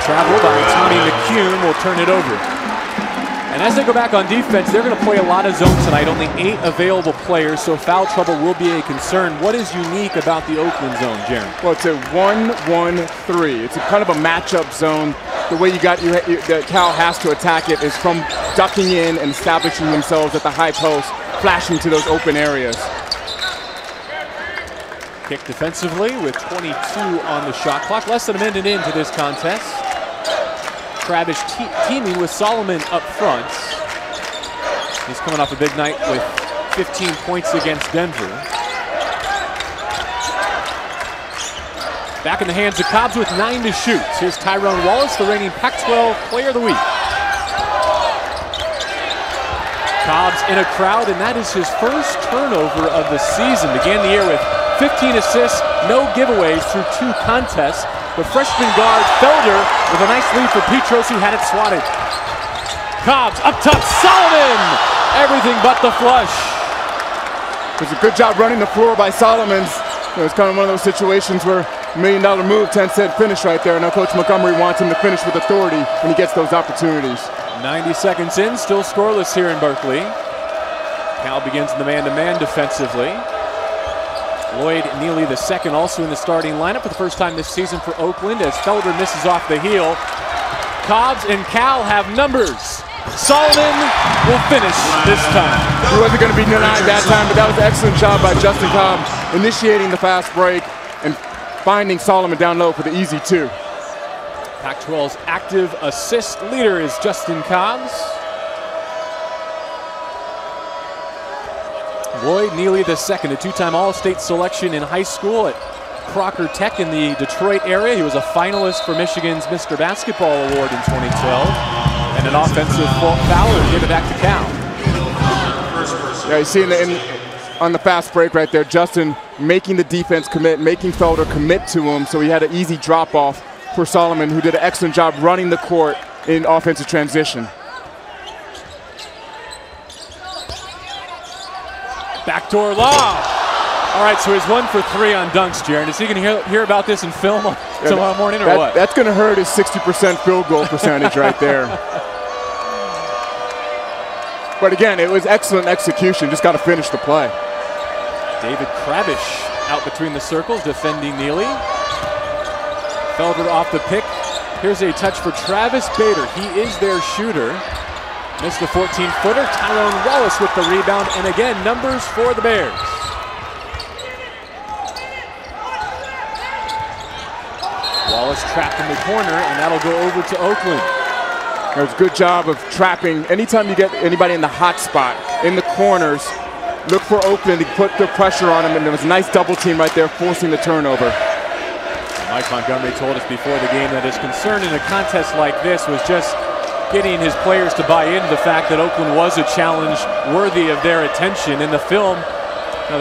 Travel by Tommy McCune will turn it over. And as they go back on defense, they're going to play a lot of zone tonight. Only 8 available players, so foul trouble will be a concern. What is unique about the Oakland zone, Jaron? Well, it's a 1-1-3. It's a kind of a matchup zone. The way that Cal has to attack it is from ducking in and establishing themselves at the high post, flashing to those open areas. Kick defensively with 22 on the shot clock. Less than a minute into this contest. Krabish teaming with Solomon up front. He's coming off a big night with 15 points against Denver. Back in the hands of Cobbs with 9 to shoot. Here's Tyrone Wallace, the reigning Pac-12 Player of the Week. Cobbs in a crowd, and that is his first turnover of the season. Began the year with 15 assists, no giveaways through 2 contests. But freshman guard Felder with a nice lead for Petros, who had it swatted. Cobbs up top, Solomon! Everything but the flush. It was a good job running the floor by Solomons. It was kind of one of those situations where $1 million move, 10-cent finish right there. Now Coach Montgomery wants him to finish with authority when he gets those opportunities. 90 seconds in, still scoreless here in Berkeley. Cal begins in the man-to-man defensively. Lloyd Neely II also in the starting lineup for the first time this season for Oakland as Felder misses off the heel. Cobbs and Cal have numbers. Solomon will finish this time. He wasn't going to be denied that time, but that was an excellent job by Justin Cobb initiating the fast break and finding Solomon down low for the easy 2. Pac-12's active assist leader is Justin Cobbs. Lloyd Neely II, a 2-time All-State selection in high school at Crocker Tech in the Detroit area. He was a finalist for Michigan's Mr. Basketball Award in 2012. And an offensive foul to give it back to Cal. Yeah, you see on the fast break right there, Justin making the defense commit, making Felder commit to him, so he had an easy drop-off for Solomon, who did an excellent job running the court in offensive transition. Backdoor lob. All right, so he's 1 for 3 on dunks, Jaron. Is he going to hear about this in film tomorrow morning or what? That's going to hurt his 60% field goal percentage right there. But again, it was excellent execution. Just got to finish the play. David Krabish out between the circles defending Neely. Felder off the pick. Here's a touch for Travis Bader. He is their shooter. Missed the 14-footer. Tyrone Wallace with the rebound. And again, numbers for the Bears. Wallace trapped in the corner, and that'll go over to Oakland. It was a good job of trapping. Anytime you get anybody in the hot spot, in the corners, look for Oakland to put the pressure on him, and there was a nice double team right there forcing the turnover. Mike Montgomery told us before the game that his concern in a contest like this was just getting his players to buy into the fact that Oakland was a challenge worthy of their attention. In the film,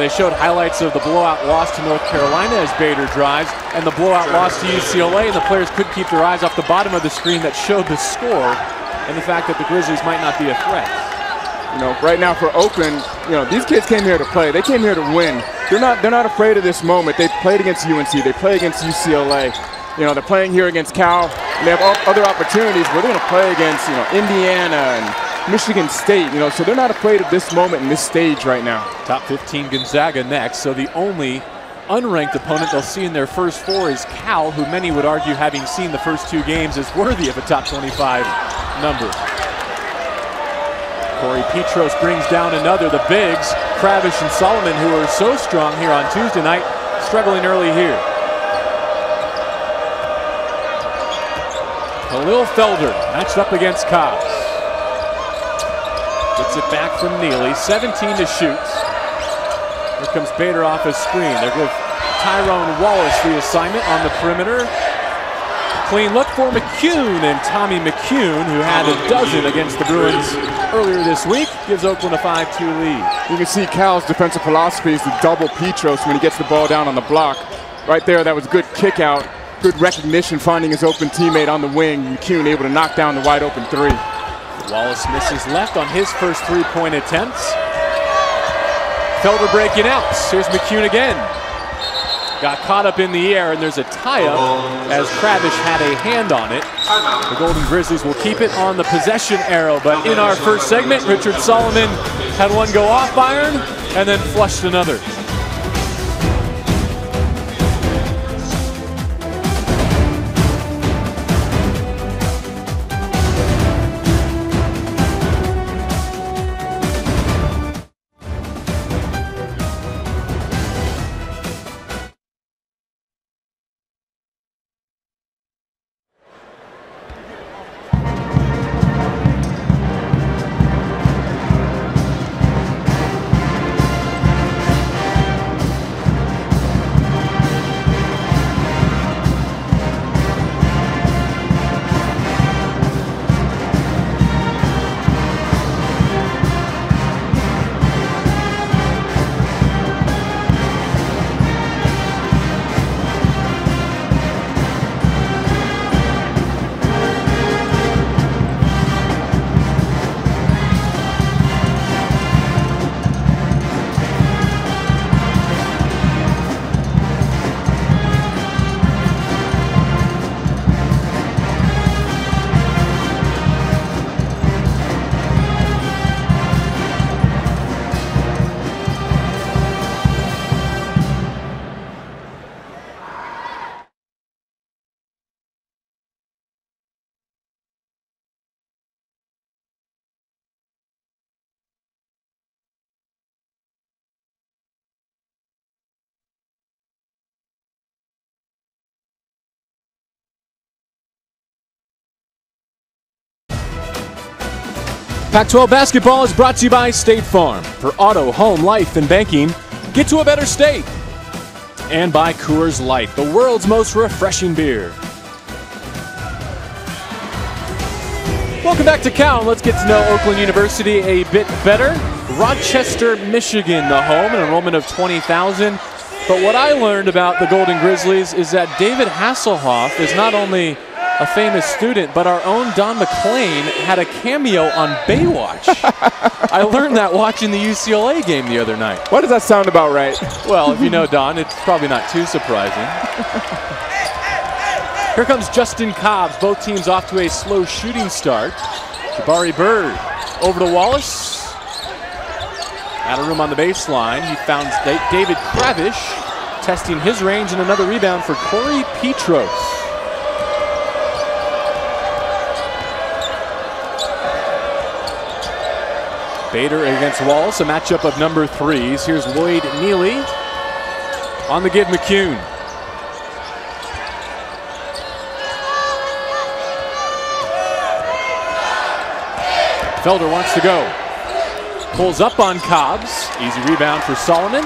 they showed highlights of the blowout loss to North Carolina as Bader drives, and the blowout loss to UCLA, and the players couldn't keep their eyes off the bottom of the screen that showed the score and the fact that the Grizzlies might not be a threat. Right now for Oakland, these kids came here to play. They came here to win. They're not afraid of this moment. They played against UNC. They play against UCLA. They're playing here against Cal. And they have other opportunities where they're going to play against, Indiana and Michigan State. So they're not afraid of this moment and this stage right now. Top 15 Gonzaga next. So the only unranked opponent they'll see in their first 4 is Cal, who many would argue, having seen the first 2 games, is worthy of a top 25 number. Corey Petros brings down another. The bigs, Krabish and Solomon, who are so strong here on Tuesday night, struggling early here. Khalil Felder matched up against Cobbs. Gets it back from Neely, 17 to shoot. Here comes Bader off his screen. They give Tyrone Wallace the assignment on the perimeter. Clean look for McCune, and Tommy McCune, who had a dozen against the Bruins earlier this week, gives Oakland a 5-2 lead. You can see Cal's defensive philosophy is to double Petros when he gets the ball down on the block. Right there, that was a good kick out, good recognition, finding his open teammate on the wing. McCune able to knock down the wide open 3. Wallace misses left on his first 3-point attempts. Felder breaking out. Here's McCune again. got caught up in the air, and there's a tie-up as Kravish had a hand on it. The Golden Grizzlies will keep it on the possession arrow, but in our first segment, Richard Solomon had one go off iron and then flushed another. Pac-12 basketball is brought to you by State Farm. For auto, home, life, and banking, get to a better state. And by Coors Light, the world's most refreshing beer. Welcome back to Cal. Let's get to know Oakland University a bit better. Rochester, Michigan, the home, an enrollment of 20,000. But what I learned about the Golden Grizzlies is that David Hasselhoff is not only a famous student, but our own Don McClain had a cameo on Baywatch. I learned that watching the UCLA game the other night. Why does that sound about right? Well, if you know Don, it's probably not too surprising. Here comes Justin Cobbs. Both teams off to a slow shooting start. Jabari Bird over to Wallace. Out of room on the baseline. He found David Kravish testing his range, and another rebound for Corey Petros. Bader against Wallace, a matchup of number threes. Here's Lloyd Neely on the give. McCune. Felder wants to go. Pulls up on Cobbs. Easy rebound for Solomon.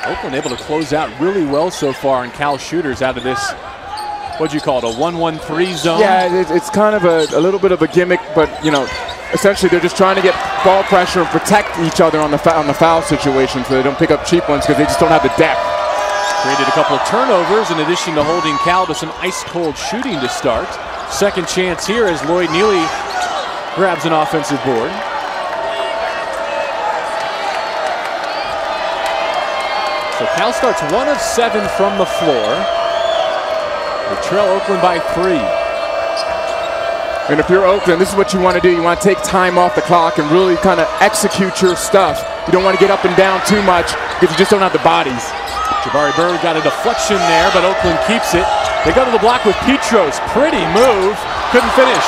Oakland able to close out really well so far in Cal shooters out of this, what'd you call it, a 1-1-3 zone? Yeah, it's kind of a little bit of a gimmick, but, you know, essentially they're just trying to get ball pressure and protect each other on the foul situation so they don't pick up cheap ones because they just don't have the depth. Created a couple of turnovers in addition to holding Cal to some ice-cold shooting to start. Second chance here as Lloyd Neely grabs an offensive board. So Cal starts 1 of 7 from the floor. They trail Oakland by 3. And if you're Oakland, this is what you want to do. You want to take time off the clock and really kind of execute your stuff. You don't want to get up and down too much because you just don't have the bodies. Jabari Bird got a deflection there, but Oakland keeps it. They go to the block with Petros. Pretty move. Couldn't finish.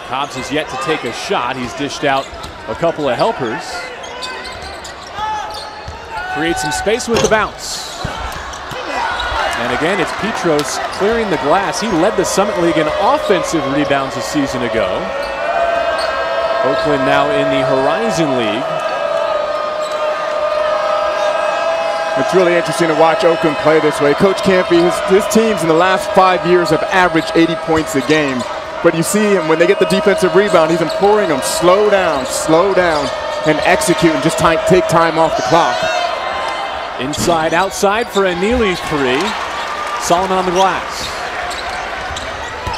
Cobbs has yet to take a shot. He's dished out a couple of helpers. Creates some space with the bounce. And again, it's Petros clearing the glass. He led the Summit League in offensive rebounds a season ago. Oakland now in the Horizon League. It's really interesting to watch Oakland play this way. Coach Campy, his teams in the last 5 years have averaged 80 points a game. But you see him, when they get the defensive rebound, he's imploring them, slow down, slow down. and execute and just take time off the clock. Inside, outside for a Neely three. Solomon on the glass.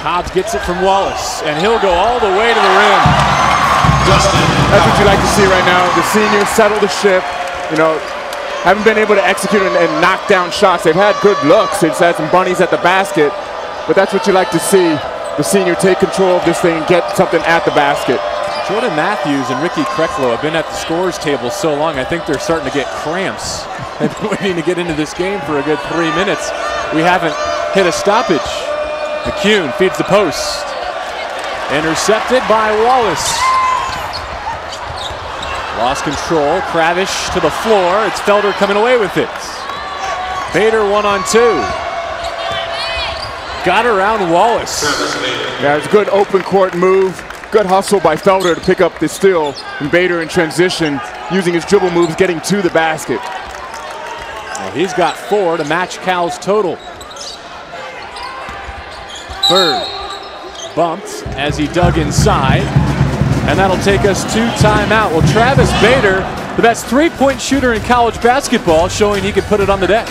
Cobbs gets it from Wallace, and he'll go all the way to the rim. That's what you like to see right now. The seniors settle the ship. You know, haven't been able to execute and knock down shots. They've had good looks. They've had some bunnies at the basket, but that's what you like to see. The senior take control of this thing and get something at the basket. Jordan Matthews and Ricky Kreklow have been at the scorers table so long, I think they're starting to get cramps. They've been waiting to get into this game for a good 3 minutes. We haven't hit a stoppage. McCune feeds the post. Intercepted by Wallace. Lost control. Kravish to the floor. It's Felder coming away with it. Bader 1-on-2. Got around Wallace. Yeah, it's a good open court move. Good hustle by Felder to pick up the steal. And Bader in transition, using his dribble moves, getting to the basket. Well, he's got 4 to match Cal's total. Bird bumped as he dug inside. And that'll take us to timeout. Well, Travis Bader, the best three-point shooter in college basketball, showing he could put it on the deck.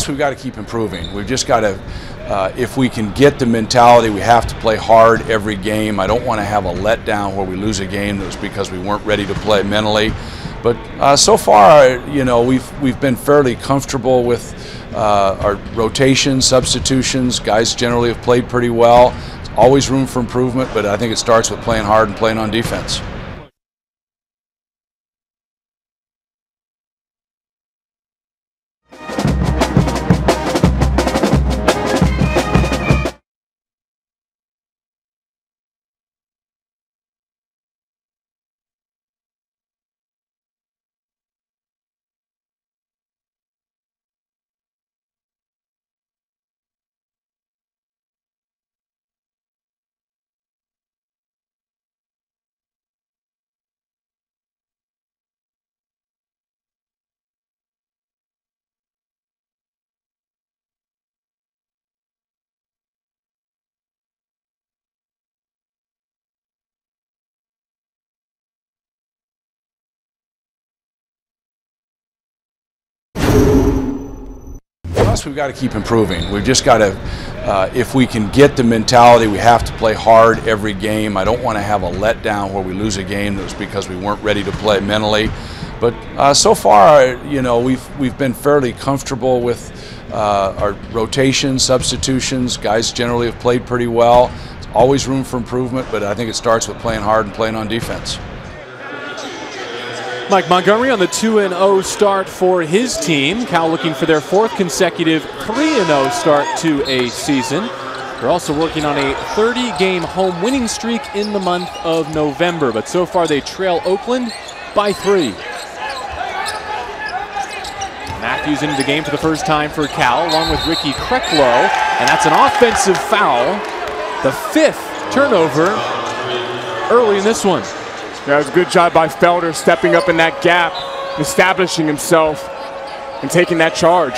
We've got to keep improving. We've just got to, if we can get the mentality, we have to play hard every game. I don't want to have a letdown where we lose a game that was because we weren't ready to play mentally. But so far, you know, we've been fairly comfortable with our rotations, substitutions. Guys generally have played pretty well. There's always room for improvement, but I think it starts with playing hard and playing on defense. We've got to keep improving. We've just got to, if we can get the mentality, we have to play hard every game. I don't want to have a letdown where we lose a game that was because we weren't ready to play mentally. But so far, you know, we've been fairly comfortable with our rotations, substitutions. Guys generally have played pretty well. There's always room for improvement, but I think it starts with playing hard and playing on defense. Mike Montgomery on the 2-0 start for his team. Cal looking for their 4th consecutive 3-0 start to a season. They're also working on a 30-game home winning streak in the month of November, but so far they trail Oakland by 3. Matthews into the game for the first time for Cal, along with Ricky Kreklow, and that's an offensive foul. The 5th turnover early in this one. Yeah, it was a good job by Felder stepping up in that gap, establishing himself, and taking that charge.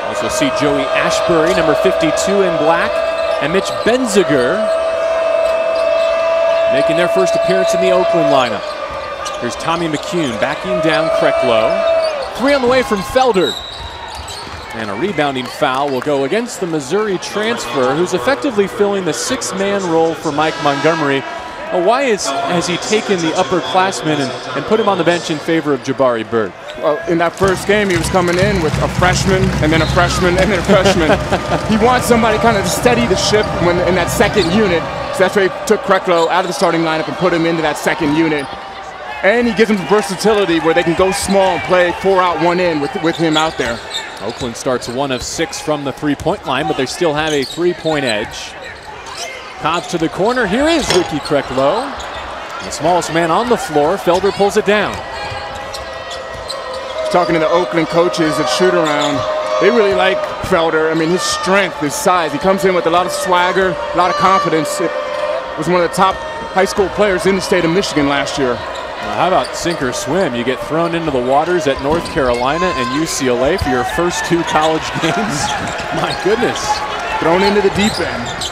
Also see Joey Ashbury, number 52 in black, and Mitch Benziger making their first appearance in the Oakland lineup. Here's Tommy McCune backing down Kreklow. 3 on the way from Felder. And a rebounding foul will go against the Missouri transfer, who's effectively filling the 6-man role for Mike Montgomery Well, why has he taken the upperclassmen and put him on the bench in favor of Jabari Bird? Well, in that first game, he was coming in with a freshman, and then a freshman, and then a freshman. He wants somebody kind of to steady the ship when in that second unit. So that's why he took Krecklow out of the starting lineup and put him into that second unit. And he gives them versatility where they can go small and play 4 out, 1 in with him out there. Oakland starts 1 of 6 from the three-point line, but they still have a 3-point edge. Cobbs to the corner. Here is Ricky Krecklow. The smallest man on the floor. Felder pulls it down. Talking to the Oakland coaches at shoot-around, they really like Felder. I mean, his strength, his size. He comes in with a lot of swagger, a lot of confidence. It was one of the top high school players in the state of Michigan last year. Well, how about sink or swim? You get thrown into the waters at North Carolina and UCLA for your first 2 college games. My goodness. Thrown into the deep end.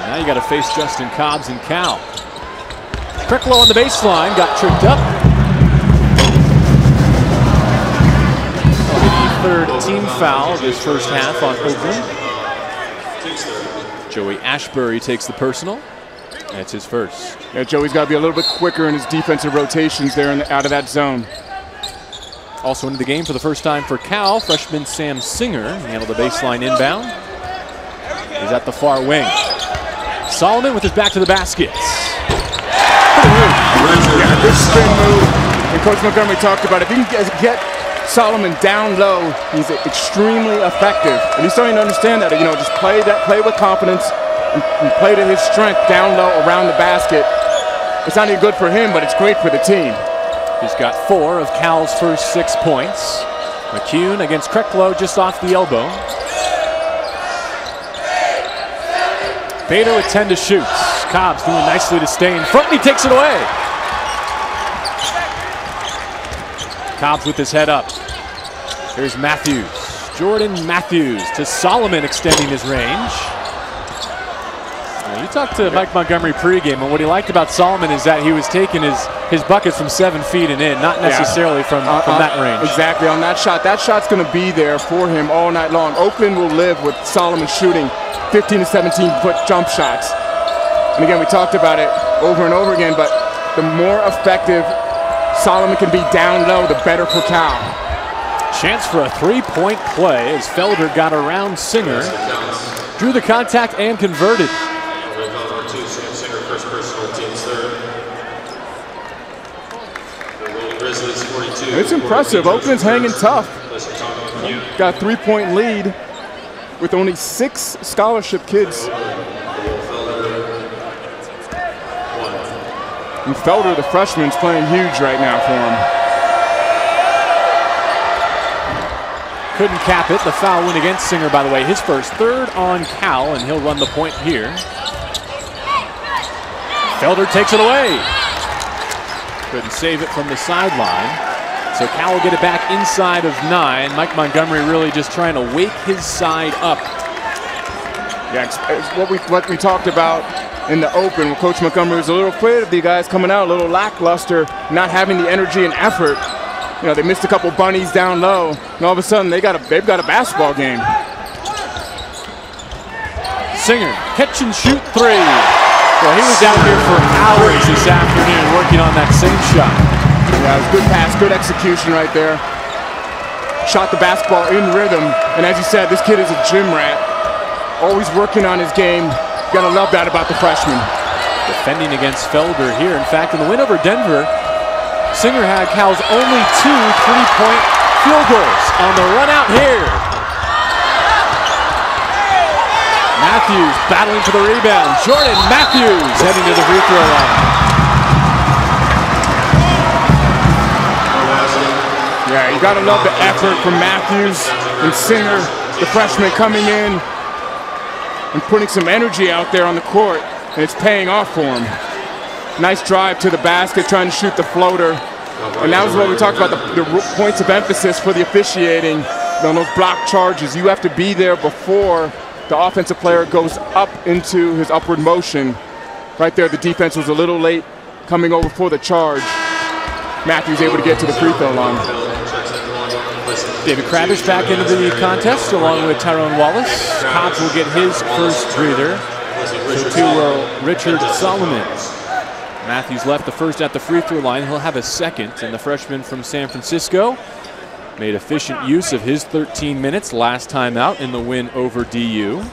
And now you got to face Justin Cobbs and Cal. Krecklow on the baseline, got tricked up. Third team foul this first half on Oakland. Joey Ashbury takes the personal. That's his first. Yeah, Joey's got to be a little bit quicker in his defensive rotations there out of that zone. Also into the game for the first time for Cal, freshman Sam Singer handled the baseline inbound. He's at the far wing. Solomon with his back to the basket. Yeah, good spin move. And Coach Montgomery talked about it. If you can get Solomon down low, he's extremely effective. And he's starting to understand that, just play with confidence and play to his strength down low around the basket. It's not even good for him, but it's great for the team. He's got 4 of Cal's first 6 points. McCune against Krecklow just off the elbow. Bader with 10 to shoot. Cobbs doing nicely to stay in front, and he takes it away. Cobbs with his head up. Here's Matthews. Jordan Matthews to Solomon, extending his range. You talked to Mike Montgomery pregame, and what he liked about Solomon is that he was taking his buckets from 7 feet and in, not necessarily from that range. Exactly, on that shot. That shot's going to be there for him all night long. Oakland will live with Solomon shooting 15 to 17-foot jump shots. And again, we talked about it over and over again, but the more effective Solomon can be down low, the better for Cal. Chance for a 3-point play as Felder got around Singer, drew the contact and converted. It's impressive. Oakland's hanging tough. Got a 3-point lead with only 6 scholarship kids. And Felder, the freshman, is playing huge right now for him. Couldn't cap it. The foul went against Singer, by the way. His first, 3rd on Cal, and he'll run the point here. Felder takes it away. Couldn't save it from the sideline. So Cal will get it back inside of 9. Mike Montgomery really just trying to wake his side up. Yeah, it's what we talked about in the open, where Coach Montgomery was a little afraid of the guys coming out a little lackluster, not having the energy and effort. They missed a couple bunnies down low, and all of a sudden they've got a basketball game. Singer, catch and shoot 3. Well, he was down here for hours this afternoon working on that same shot. Yeah, it was good pass, good execution right there. Shot the basketball in rhythm, and as you said, this kid is a gym rat. Always working on his game. You gotta love that about the freshman. Defending against Felder here. In fact, in the win over Denver, Singer had Cal's only 2 3-point field goals on the run out here. Matthews battling for the rebound. Jordan Matthews heading to the free throw line. Yeah, you gotta love the effort from Matthews and Singer, the freshman coming in and putting some energy out there on the court, and it's paying off for him. Nice drive to the basket, trying to shoot the floater. And that was what we talked about, the points of emphasis for the officiating on those block charges. You have to be there before the offensive player goes up into his upward motion. Right there, the defense was a little late coming over for the charge. Matthews able to get to the free throw line. David Krabish back into the contest along with Tyrone Wallace. Cobbs will get his first breather. So too will Richard Solomon. Matthews left the first at the free throw line. He'll have a second, and the freshman from San Francisco made efficient use of his 13 minutes last time out in the win over DU.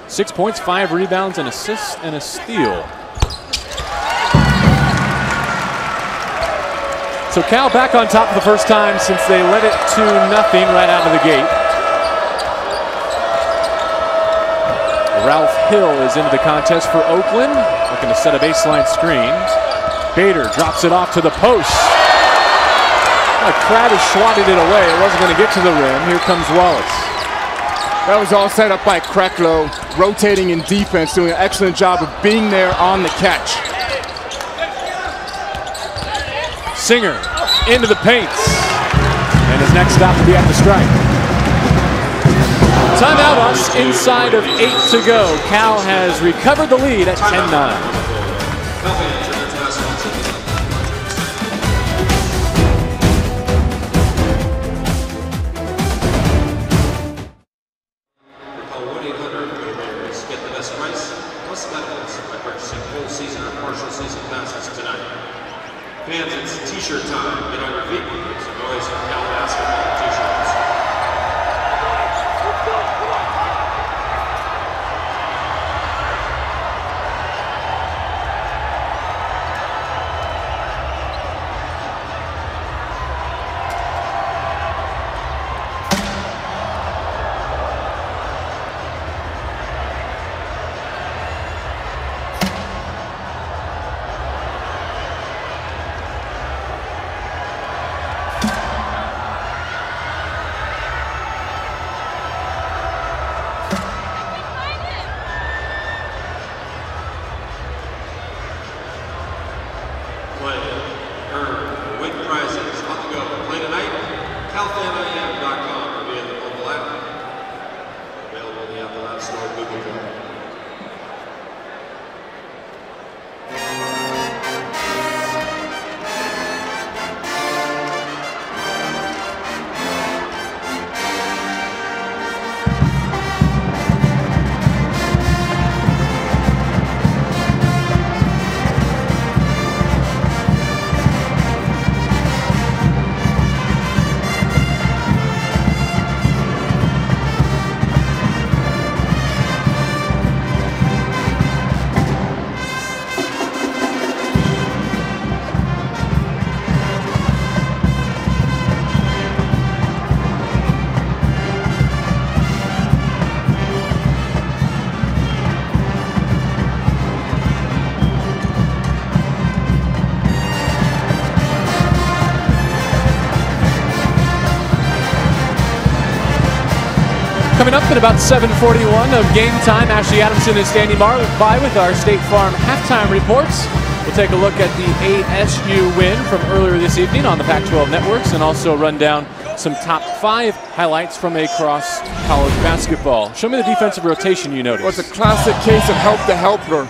6 points, 5 rebounds, an assist, and a steal. So Cal back on top for the first time since they led it 2-0 right out of the gate. Ralph Hill is into the contest for Oakland, looking to set a baseline screen. Bader drops it off to the post. Kravis swatted it away. It wasn't going to get to the rim. Here comes Wallace. That was all set up by Kreklow, rotating in defense, doing an excellent job of being there on the catch. Singer into the paint. And his next stop will be at the stripe. Timeout us inside of 8 to go. Cal has recovered the lead at 10-9. Fans, it's t-shirt time. Get on your feet. Make some noise for Cal basketball t-shirts. Coming up in about 7:41 of game time, Ashley Adamson is standing by with our State Farm halftime reports. We'll take a look at the ASU win from earlier this evening on the Pac-12 networks and also run down some top 5 highlights from across college basketball. Show me the defensive rotation you noticed. Well, it's a classic case of help the helper.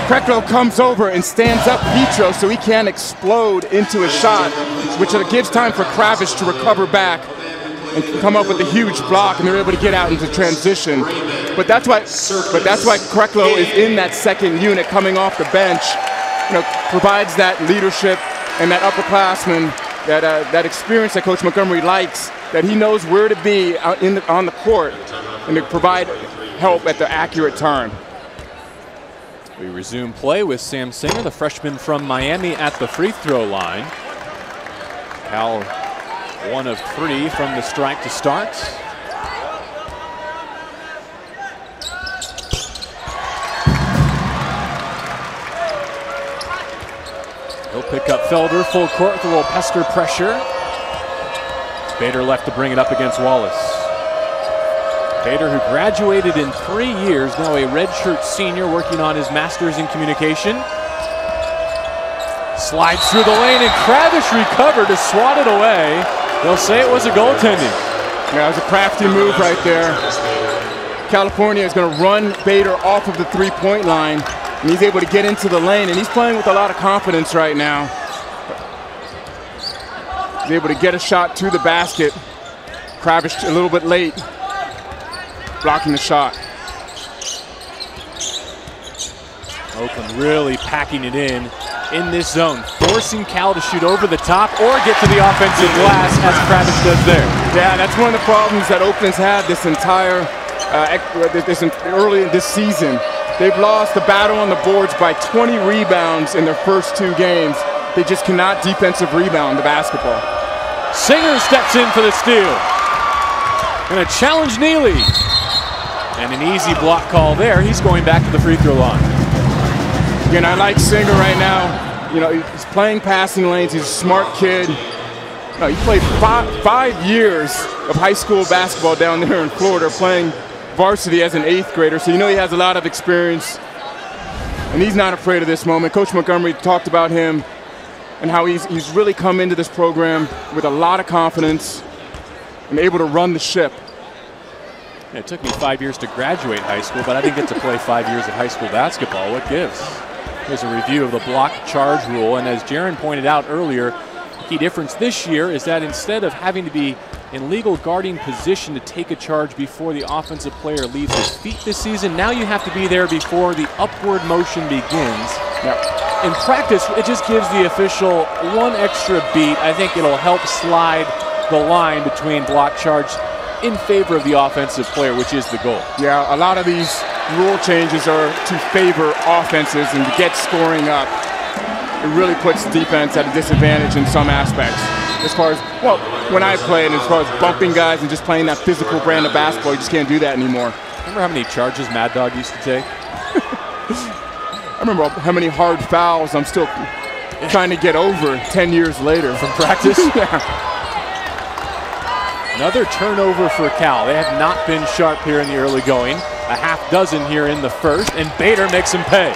Kreklow comes over and stands up Petro so he can't explode into a shot, which gives time for Kravish to recover back and come up with a huge block, and they're able to get out into transition. But that's why Kreklow is in that second unit coming off the bench. Provides that leadership and that upperclassman, that experience that Coach Montgomery likes, that he knows where to be on the court and to provide help at the accurate time. We resume play with Sam Singer, the freshman from Miami, at the free throw line. Cal 1 of 3 from the strike to start. He'll pick up Felder full court with a little Pesker pressure. Bader left to bring it up against Wallace. Bader, who graduated in 3 years, now a redshirt senior working on his master's in communication. Slides through the lane, and Kravish recovered to swat it away. They'll say it was a goaltending. Yeah, it was a crafty move right there. California is going to run Bader off of the three-point line, and he's able to get into the lane, and he's playing with a lot of confidence right now. He's able to get a shot to the basket. Kravish a little bit late, blocking the shot. Oakland really packing it in this zone, forcing Cal to shoot over the top or get to the offensive glass as Kravish does there. Yeah, that's one of the problems that Oakland's had this entire early in this season. They've lost the battle on the boards by 20 rebounds in their first 2 games. They just cannot defensive rebound the basketball. Singer steps in for the steal. Gonna challenge Neely. And an easy block call there. He's going back to the free throw line. Again, I like Singer right now. You know, he's playing passing lanes. He's a smart kid. No, he played 5 years of high school basketball down there in Florida, playing varsity as an 8th grader. So you know he has a lot of experience. And he's not afraid of this moment. Coach Montgomery talked about him and how he's really come into this program with a lot of confidence and able to run the ship. It took me 5 years to graduate high school, but I didn't get to play 5 years of high school basketball. What gives? Here's a review of the block charge rule, and as Jaron pointed out earlier, the key difference this year is that instead of having to be in legal guarding position to take a charge before the offensive player leaves his feet this season, now you have to be there before the upward motion begins. Yep. In practice, it just gives the official one extra beat. I think it'll help slide the line between block charge in favor of the offensive player, which is the goal. Yeah, a lot of these rule changes are to favor offenses and to get scoring up. It really puts defense at a disadvantage in some aspects. As far as, well, when I played, as far as bumping guys and just playing that physical brand of basketball, you just can't do that anymore. Remember how many charges Mad Dog used to take? I remember how many hard fouls I'm still trying to get over 10 years later. From practice? Yeah. Another turnover for Cal. They have not been sharp here in the early going. A half dozen here in the first, and Bader makes him pay.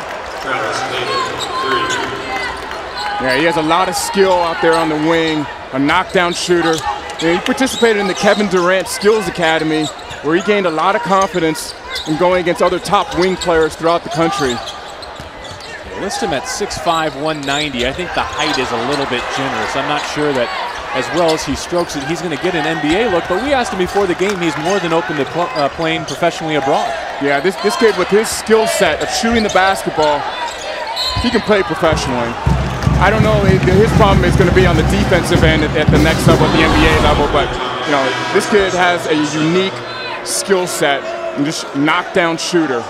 Yeah, he has a lot of skill out there on the wing, a knockdown shooter. You know, he participated in the Kevin Durant Skills Academy, where he gained a lot of confidence in going against other top wing players throughout the country. They list him at 6'5", 190. I think the height is a little bit generous. I'm not sure that as well as he strokes it, he's going to get an NBA look, but we asked him before the game, he's more than open to playing professionally abroad. Yeah, this kid with his skill set of shooting the basketball, he can play professionally. I don't know, his problem is going to be on the defensive end at the next level, at the NBA level, but you know, this kid has a unique skill set and just knockdown shooter.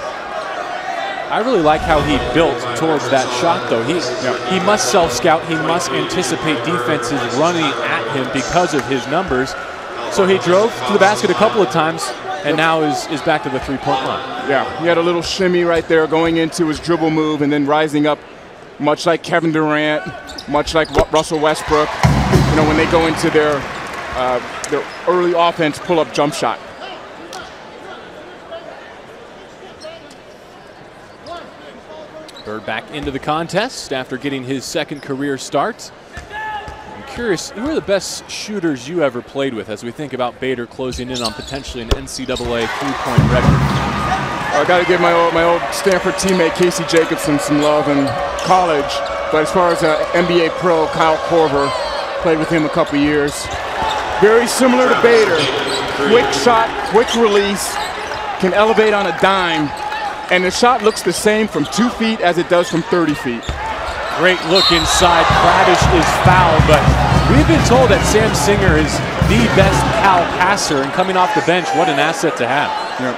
I really like how he built towards that shot, though. He must self-scout. He must anticipate defenses running at him because of his numbers. So he drove to the basket a couple of times, and now is back to the three-point line. Yeah, he had a little shimmy right there going into his dribble move and then rising up, much like Kevin Durant, much like Russell Westbrook, you know, when they go into their early offense pull-up jump shot. Bird back into the contest after getting his second career start. I'm curious, who are the best shooters you ever played with as we think about Bader closing in on potentially an NCAA three-point record? I got to give my old Stanford teammate Casey Jacobson some love in college, but as far as NBA pro, Kyle Korver, played with him a couple years. Very similar to Bader, quick shot, quick release, can elevate on a dime. And the shot looks the same from 2 feet as it does from 30 feet. Great look inside. Kravish is fouled, but we've been told that Sam Singer is the best Cal passer, and coming off the bench, what an asset to have. Yeah.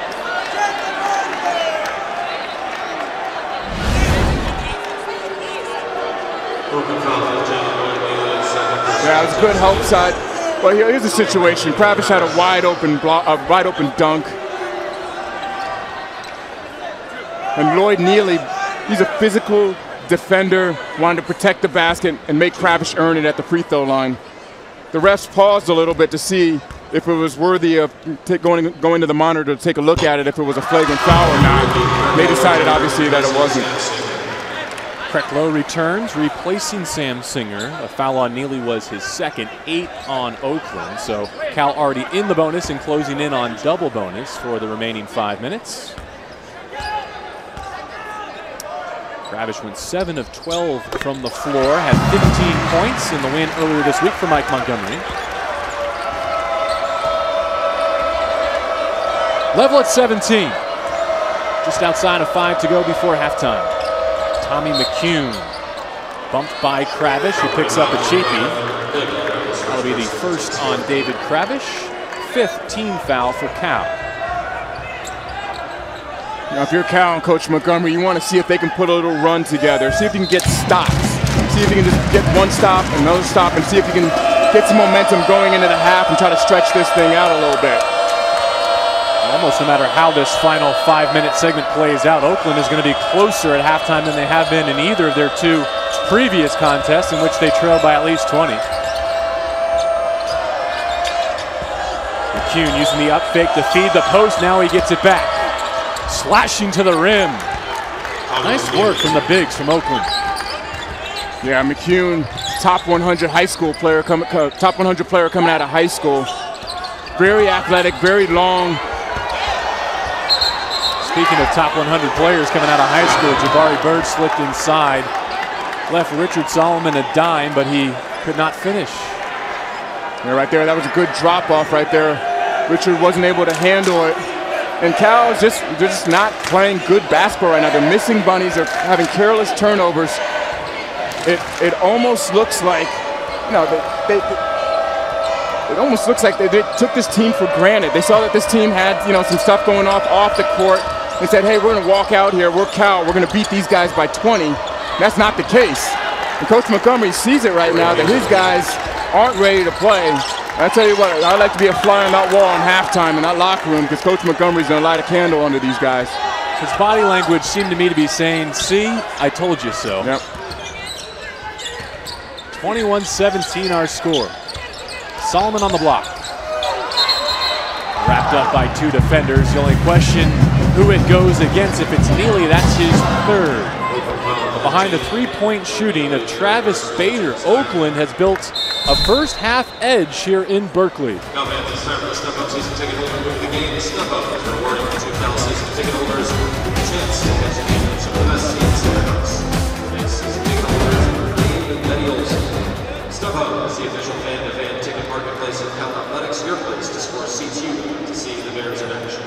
Yeah, it was a good help side. Well, here's the situation. Kravish had a wide open dunk. And Lloyd Neely, he's a physical defender, wanted to protect the basket and make Kravish earn it at the free throw line. The refs paused a little bit to see if it was worthy of going to the monitor to take a look at it, if it was a flagrant foul or not. They decided, obviously, that it wasn't. Krecklow returns, replacing Sam Singer. A foul on Neely was his second, 8 on Oakland. So Cal already in the bonus and closing in on double bonus for the remaining 5 minutes. Kravish went 7 of 12 from the floor, had 15 points in the win earlier this week for Mike Montgomery. Level at 17. Just outside of 5 to go before halftime. Tommy McCune. Bumped by Kravish, who picks up a cheapie. That'll be the first on David Kravish. 5th team foul for Cal. Now, if you're Cal and Coach Montgomery, you want to see if they can put a little run together. See if you can get stops. See if you can just get one stop, another stop, and see if you can get some momentum going into the half and try to stretch this thing out a little bit. Almost no matter how this final 5-minute segment plays out, Oakland is going to be closer at halftime than they have been in either of their 2 previous contests in which they trailed by at least 20. McCune using the up fake to feed the post. Now he gets it back. Slashing to the rim. Nice work from the bigs from Oakland. Yeah, McCune, top 100 high school player, top 100 player coming out of high school. Very athletic, very long. Speaking of top 100 players coming out of high school, Jabari Bird slipped inside. Left Richard Solomon a dime, but he could not finish. Yeah, right there, that was a good drop off right there. Richard wasn't able to handle it. And Cal is they're just not playing good basketball right now. They're missing bunnies, they're having careless turnovers. It almost looks like, you know, it almost looks like they took this team for granted. They saw that this team had, you know, some stuff going off the court and said, hey, we're going to walk out here, we're Cal, we're going to beat these guys by 20. That's not the case. And Coach Montgomery sees it right now that his guys aren't ready to play. I tell you what, I'd like to be a fly on that wall in halftime in that locker room because Coach Montgomery's going to light a candle under these guys. His body language seemed to me to be saying, see, I told you so. Yep. 21-17 our score. Solomon on the block. Wrapped up by 2 defenders. The only question who it goes against. If it's Neely, that's his 3rd. But behind the 3-point shooting of Travis Bader, Oakland has built a first half edge here in Berkeley. Now, man, this time for the Step Up season ticket holder moving the game. Step Up is rewarding the 2 Cal season ticket holders a chance to catch a game with some of the best seats in the house. Today's season ticket holders are Dave and Betty Olson. Step Up is the official fan-to-fan ticket marketplace of Cal Athletics, your place to score seats you want to see the Bears in action.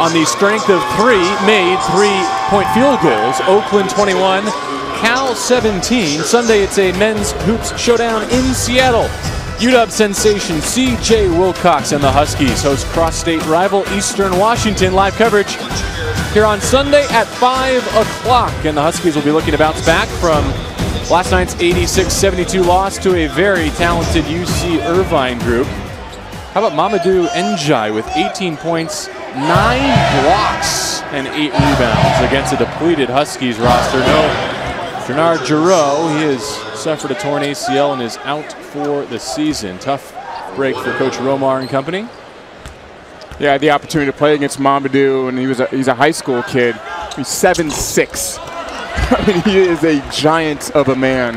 On the strength of 3 made 3-point field goals, Oakland 21, Cal 17. Sunday it's a men's hoops showdown in Seattle. UW sensation C.J. Wilcox and the Huskies host cross-state rival Eastern Washington. Live coverage here on Sunday at 5 o'clock. And the Huskies will be looking to bounce back from last night's 86-72 loss to a very talented UC Irvine group. How about Mamadou Njai with 18 points, 9 blocks, and 8 rebounds against a depleted Huskies roster. No Bernard Giroux, he has suffered a torn ACL and is out for the season. Tough break for Coach Romar and company. Yeah, I had the opportunity to play against Mamadou, and he's a high school kid. He's 7'6". I mean, he is a giant of a man.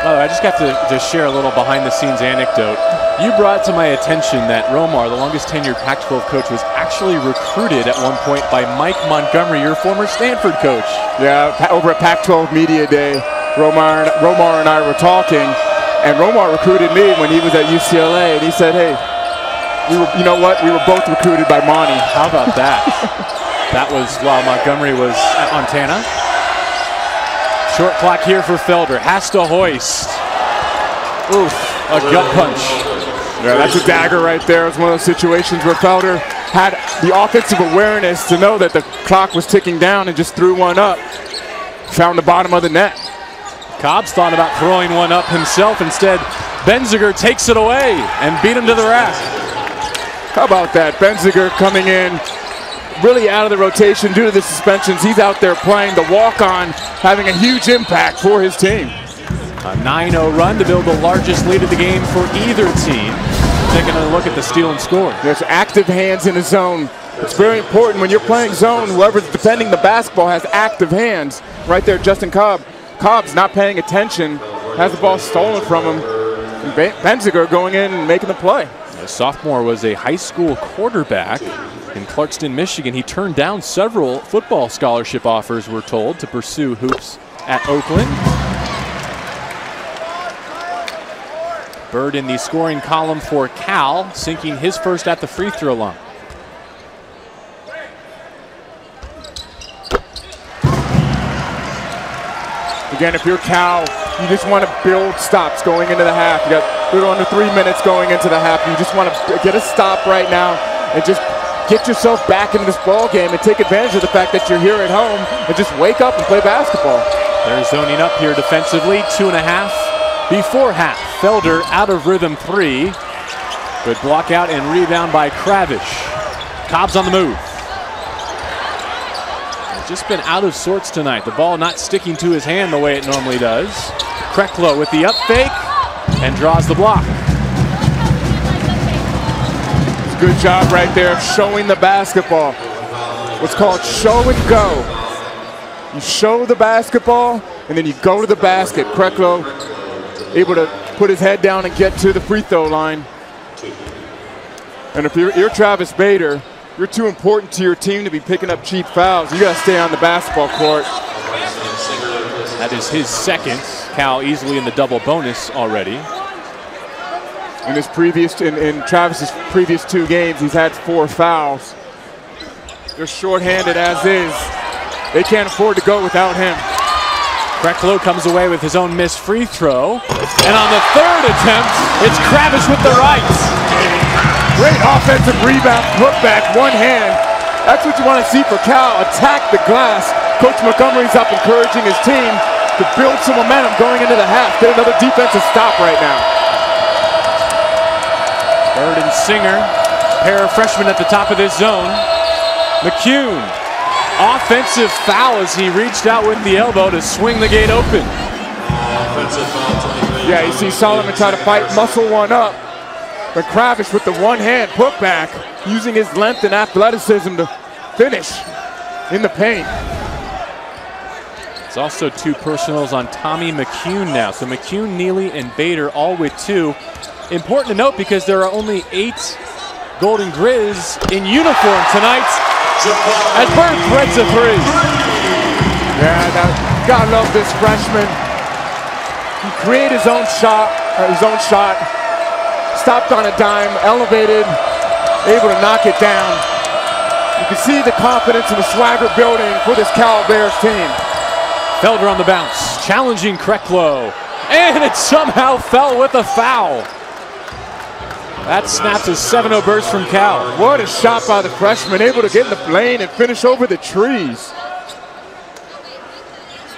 By the way, I just got to share a little behind-the-scenes anecdote. You brought to my attention that Romar, the longest tenured Pac-12 coach, was actually recruited at one point by Mike Montgomery, your former Stanford coach. Yeah, over at Pac-12 Media Day, Romar and I were talking, and Romar recruited me when he was at UCLA, and he said, hey, you know what? We were both recruited by Monty. How about that? That was while Montgomery was at Montana. Short clock here for Felder. Has to hoist. Oof, a gut punch. Yeah, that's a dagger right there. It's one of those situations where Felder had the offensive awareness to know that the clock was ticking down and just threw one up. Found the bottom of the net. Cobbs thought about throwing one up himself. Instead, Benziger takes it away and beat him to the rack. How about that? Benziger coming in really out of the rotation due to the suspensions. He's out there playing the walk-on, having a huge impact for his team. A 9-0 run to build the largest lead of the game for either team. Taking a look at the steal and score. There's active hands in the zone. It's very important when you're playing zone. Whoever's defending the basketball has active hands. Right there, Justin Cobb's not paying attention, has the ball stolen from him. And Benziger going in and making the play. The sophomore was a high school quarterback in Clarkston, Michigan. He turned down several football scholarship offers, we're told, to pursue hoops at Oakland. Bird in the scoring column for Cal, sinking his first at the free throw line. Again, if you're Cal, you just want to build stops going into the half. You got a little under 3 minutes going into the half. You just want to get a stop right now and just get yourself back into this ball game and take advantage of the fact that you're here at home and just wake up and play basketball. They're zoning up here defensively. 2.5 before half. Felder out of rhythm 3. Good block out and rebound by Kravish. Cobb's on the move. Just been out of sorts tonight. The ball not sticking to his hand the way it normally does. Kreklo with the up fake and draws the block. Good job right there showing the basketball. What's called show and go. You show the basketball and then you go to the basket. Kreklo able to put his head down and get to the free throw line. And if you're Travis Bader, you're too important to your team to be picking up cheap fouls. You got to stay on the basketball court. That is his second. Cal easily in the double bonus already. In Travis's previous 2 games, he's had 4 fouls. They're shorthanded as is. They can't afford to go without him. Kreklo comes away with his own missed free throw. And on the 3rd attempt, it's Kravish with the right. Great offensive rebound, putback, one hand. That's what you want to see for Cal. Attack the glass. Coach Montgomery's up encouraging his team to build some momentum going into the half. Get another defensive stop right now. Bird and Singer, pair of freshmen at the top of this zone. McCune, offensive foul as he reached out with the elbow to swing the gate open. Yeah, you see Solomon try to fight, muscle one up. But Kravish with the one-hand putback, using his length and athleticism to finish in the paint. It's also 2 personals on Tommy McCune now. So McCune, Neely, and Bader all with 2. Important to note because there are only 8 Golden Grizz in uniform tonight as Bird threads a 3. Yeah, now, gotta love this freshman. He created his own shot, stopped on a dime, elevated, able to knock it down. You can see the confidence and the swagger building for this Cal Bears team. Felder on the bounce, challenging Kreklo, and it somehow fell with a foul. That snaps a 7-0 burst from Cal. What a shot by the freshman, able to get in the lane and finish over the trees.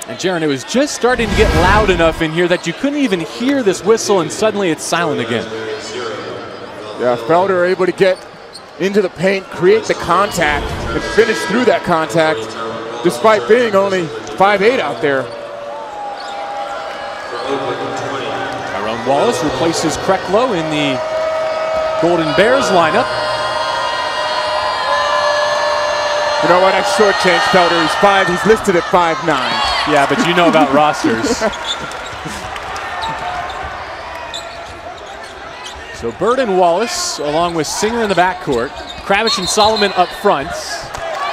And Jaron, it was just starting to get loud enough in here that you couldn't even hear this whistle, and suddenly it's silent again. Yeah, Felder able to get into the paint, create the contact, and finish through that contact, despite being only 5'8" out there. Tyrone Wallace replaces Kreklow in the Golden Bears lineup. You know what? I shortchanged Felder. He's listed at 5'9". Yeah, but you know about rosters. So Bird and Wallace, along with Singer in the backcourt, Kravitz and Solomon up front,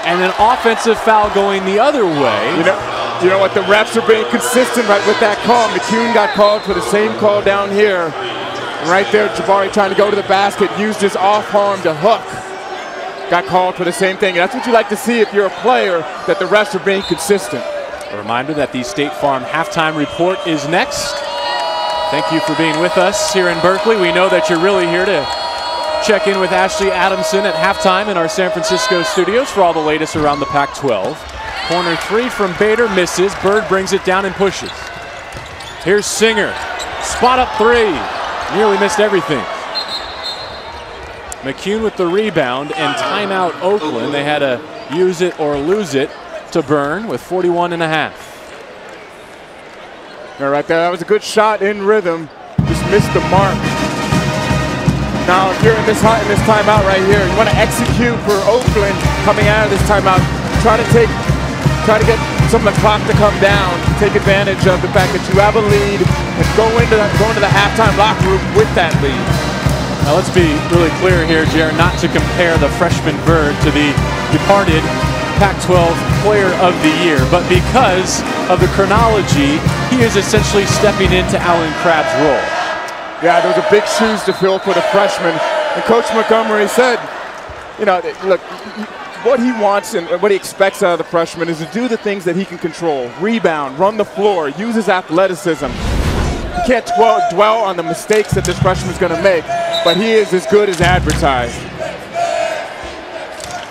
and an offensive foul going the other way. You know what? The refs are being consistent right with that call. McCune got called for the same call down here. And right there, Jabari trying to go to the basket, used his off arm to hook. Got called for the same thing. That's what you like to see if you're a player, that the refs are being consistent. A reminder that the State Farm halftime report is next. Thank you for being with us here in Berkeley. We know that you're really here to check in with Ashley Adamson at halftime in our San Francisco studios for all the latest around the Pac-12. Corner three from Bader misses. Bird brings it down and pushes. Here's Singer. Spot up three. Nearly missed everything. McCune with the rebound and timeout Oakland. They had to use it or lose it to burn with 41 and a half. All right there, that was a good shot in rhythm. Just missed the mark. Now, if you're in this timeout right here, you want to execute for Oakland coming out of this timeout. Try to get some of the clock to come down. Take advantage of the fact that you have a lead and go into the halftime locker room with that lead. Now let's be really clear here, Jaron, not to compare the freshman Bird to the departed Pac-12 Player of the Year, but because of the chronology, he is essentially stepping into Alan Crabb's role. Yeah, those are big shoes to fill for the freshman. And Coach Montgomery said, you know, look, what he wants and what he expects out of the freshman is to do the things that he can control. Rebound, run the floor, use his athleticism. You can't dwell on the mistakes that this freshman's going to make, but he is as good as advertised.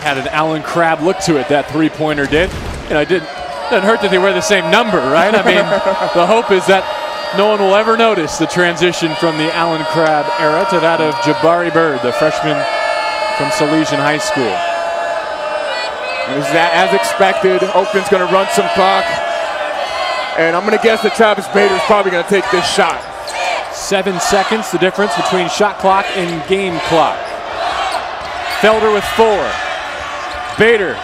Had an Alan Crabb look to it, that three-pointer did. You know, it doesn't hurt that they wear the same number, right? I mean, the hope is that no one will ever notice the transition from the Alan Crabb era to that of Jabari Bird, the freshman from Salesian High School. And as expected, Oakland's going to run some clock. And I'm going to guess that Travis Bader is probably going to take this shot. 7 seconds, the difference between shot clock and game clock. Felder with 4. Bader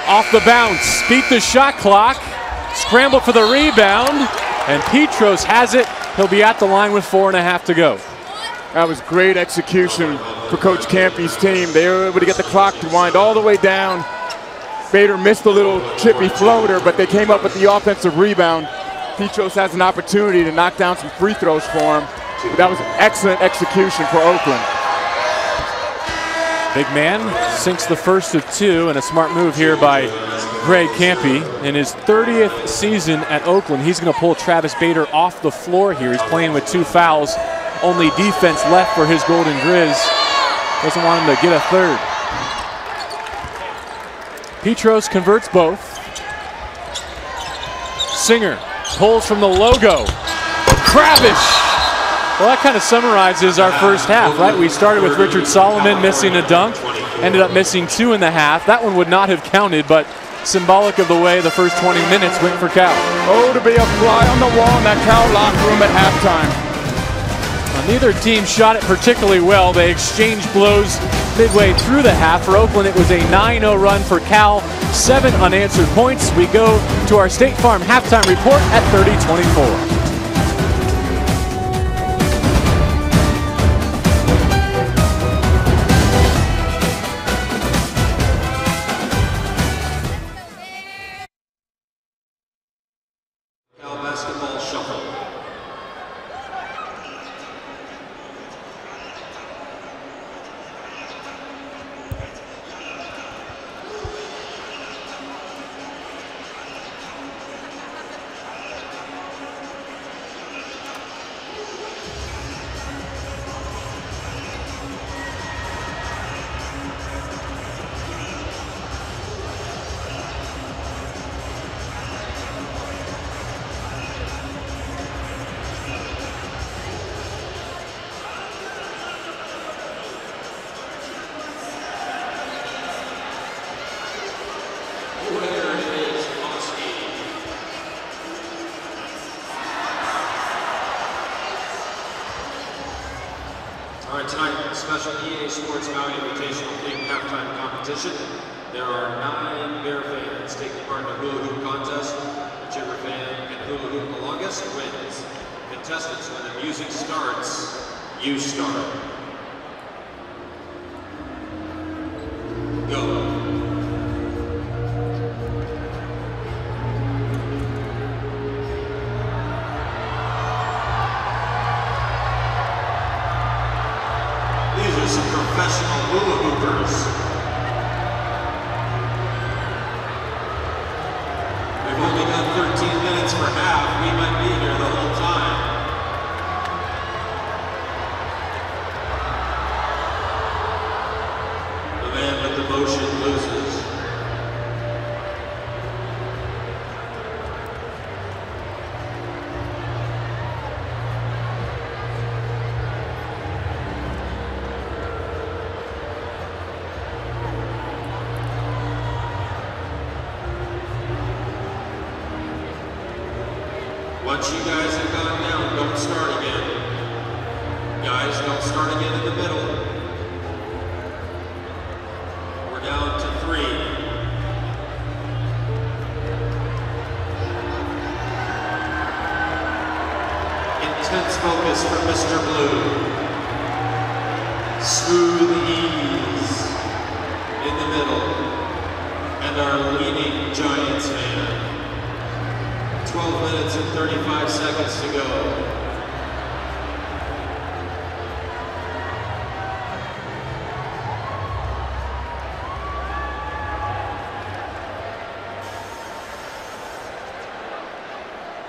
off the bounce, beat the shot clock, scrambled for the rebound, and Petros has it. He'll be at the line with 4.5 to go. That was great execution for Coach Campy's team. They were able to get the clock to wind all the way down. Bader missed a little chippy floater, but they came up with the offensive rebound. Petros has an opportunity to knock down some free throws for him. But that was excellent execution for Oakland. Big man sinks the first of 2, and a smart move here by Greg Campy. In his 30th season at Oakland, he's going to pull Travis Bader off the floor here. He's playing with 2 fouls. Only defense left for his Golden Grizz. Doesn't want him to get a third. Petros converts both. Singer pulls from the logo. Kravitz. Well, that kind of summarizes our first half, right? We started with Richard Solomon missing a dunk, ended up missing 2 in the half. That one would not have counted, but symbolic of the way the first 20 minutes went for Cal. Oh, to be a fly on the wall in that Cal locker room at halftime. Well, neither team shot it particularly well. They exchanged blows midway through the half. For Oakland, it was a 9-0 run for Cal. 7 unanswered points. We go to our State Farm halftime report at 30-24. Basketball shuffle. special EA Sports Maui Invitational League halftime competition. There are 9 Bear fans taking part in the hula hoop contest. Whichever fan can hula hoop the longest wins. Contestants, when the music starts, you start. Go. Some professional hula hoopers. We've only got 13 minutes for half. We might be here the whole time. The man with the motion loses. Once you guys have gone down, don't start again. Guys, don't start again in the middle. We're down to 3. Intense focus from Mr. Blue. Smooth ease in the middle. And our leading Giants fan. 12 minutes and 35 seconds to go.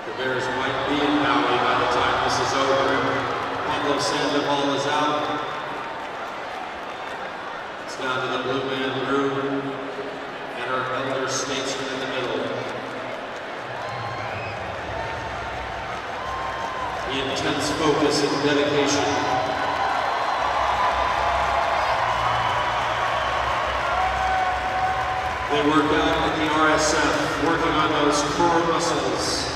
The Bears might be in Maui by the time this is over. Pablo Sandoval is out. It's down to the blue man, Drew, and our elder statesman in the middle. The intense focus and dedication. They work out at the RSF, working on those core muscles.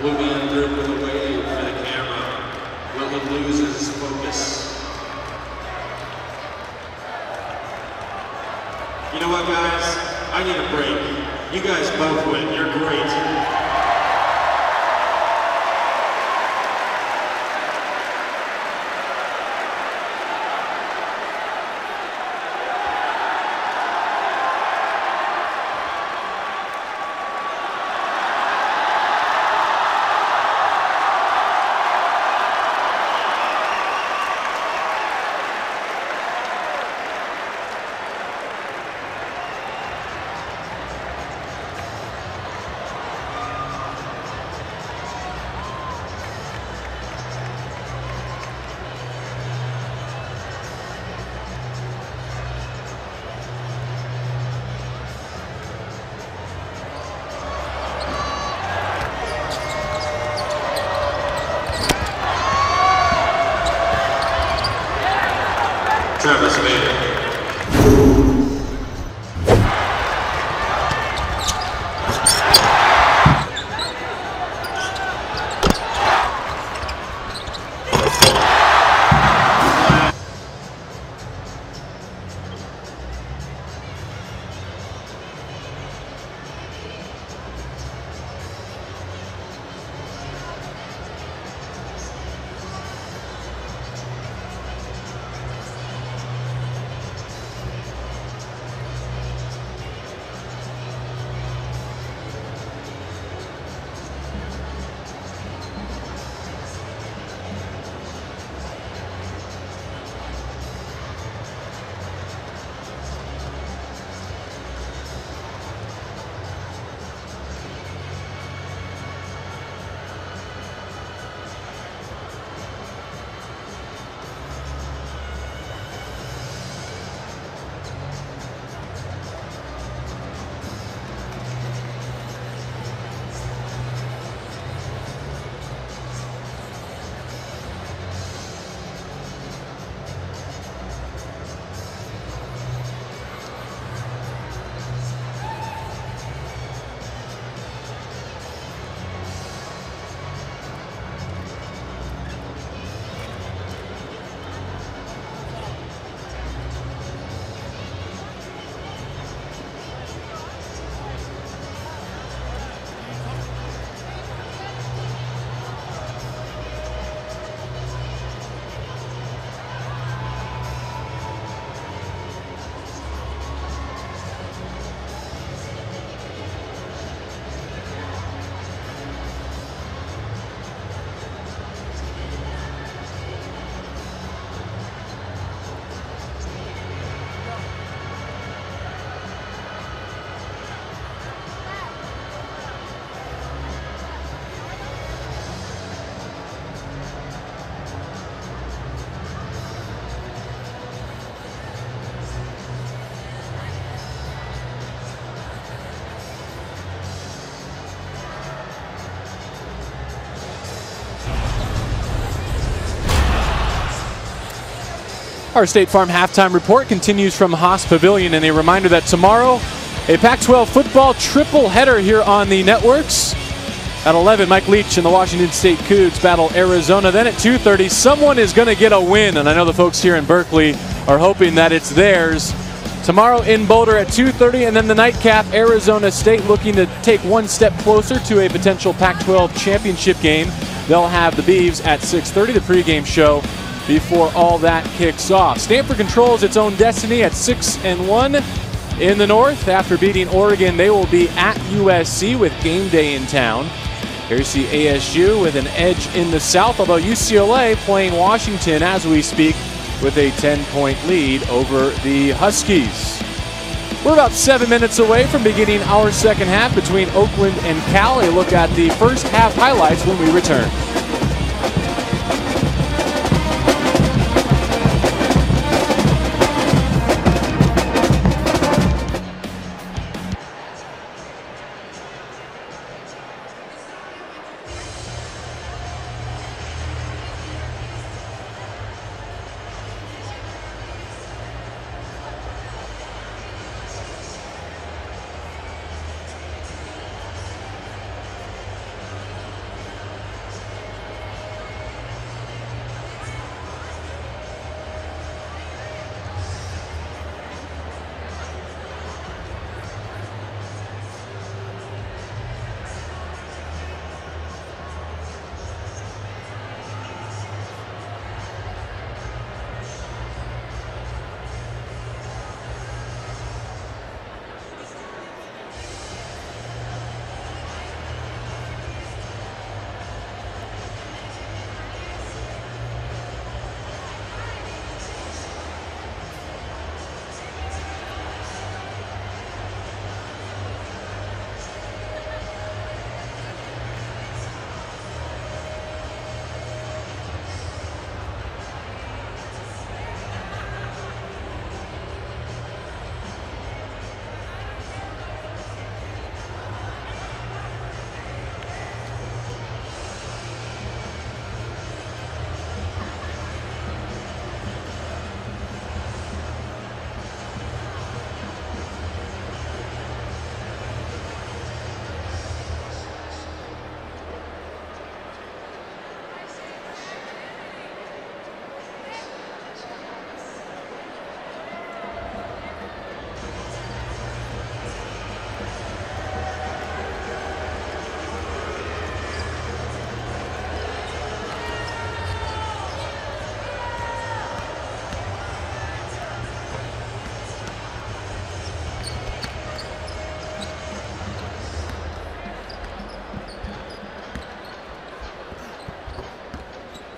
Blue man through with a wave for the camera. Will he lose his focus? You know what, guys? I need a break. You guys both win. You're great. Our State Farm halftime report continues from Haas Pavilion, and a reminder that tomorrow, a Pac-12 football triple header here on the networks. At 11, Mike Leach and the Washington State Cougs battle Arizona. Then at 2:30, someone is going to get a win, and I know the folks here in Berkeley are hoping that it's theirs. Tomorrow in Boulder at 2:30, and then the nightcap, Arizona State looking to take one step closer to a potential Pac-12 championship game. They'll have the Beavs at 6:30, the pregame show before all that kicks off. Stanford controls its own destiny at 6-1 in the North. After beating Oregon, they will be at USC with game day in town. Here you see ASU with an edge in the South, although UCLA playing Washington as we speak with a 10-point lead over the Huskies. We're about 7 minutes away from beginning our second half between Oakland and Cal. A look at the first half highlights when we return.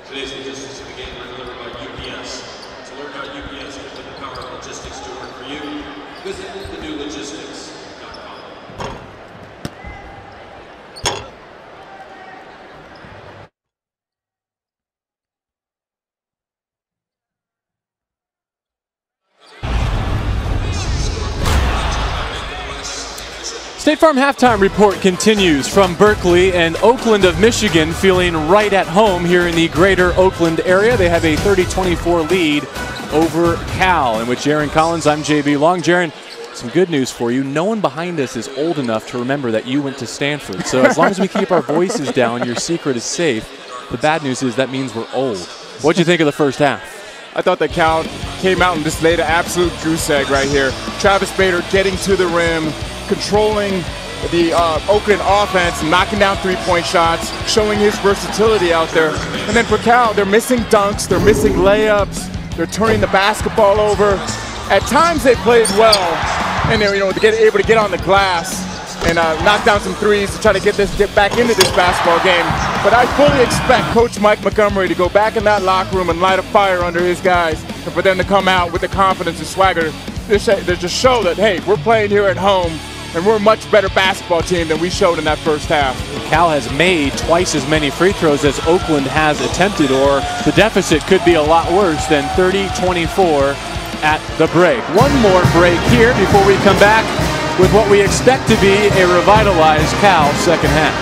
Today's logistics of the game are delivered by UPS. To learn how UPS can put the power of logistics to work for you, visit thenewlogistics.com. State Farm halftime report continues from Berkeley, and Oakland of Michigan feeling right at home here in the greater Oakland area. They have a 30-24 lead over Cal, in which Jaron Collins, I'm JB Long. Jaron, some good news for you. No one behind us is old enough to remember that you went to Stanford. So as long as we keep our voices down, your secret is safe. The bad news is that means we're old. What'd you think of the first half? I thought that Cal came out and just laid an absolute goose egg right here. Travis Bader getting to the rim, controlling the Oakland offense, knocking down three-point shots, showing his versatility out there. And then for Cal, they're missing dunks, they're missing layups, they're turning the basketball over. At times they played well, and they're able to get on the glass and knock down some threes to try to get back into this basketball game. But I fully expect Coach Mike Montgomery to go back in that locker room and light a fire under his guys, and for them to come out with the confidence and swagger to just show that, hey, we're playing here at home, and we're a much better basketball team than we showed in that first half. Cal has made twice as many free throws as Oakland has attempted, or the deficit could be a lot worse than 30-24 at the break. One more break here before we come back with what we expect to be a revitalized Cal second half.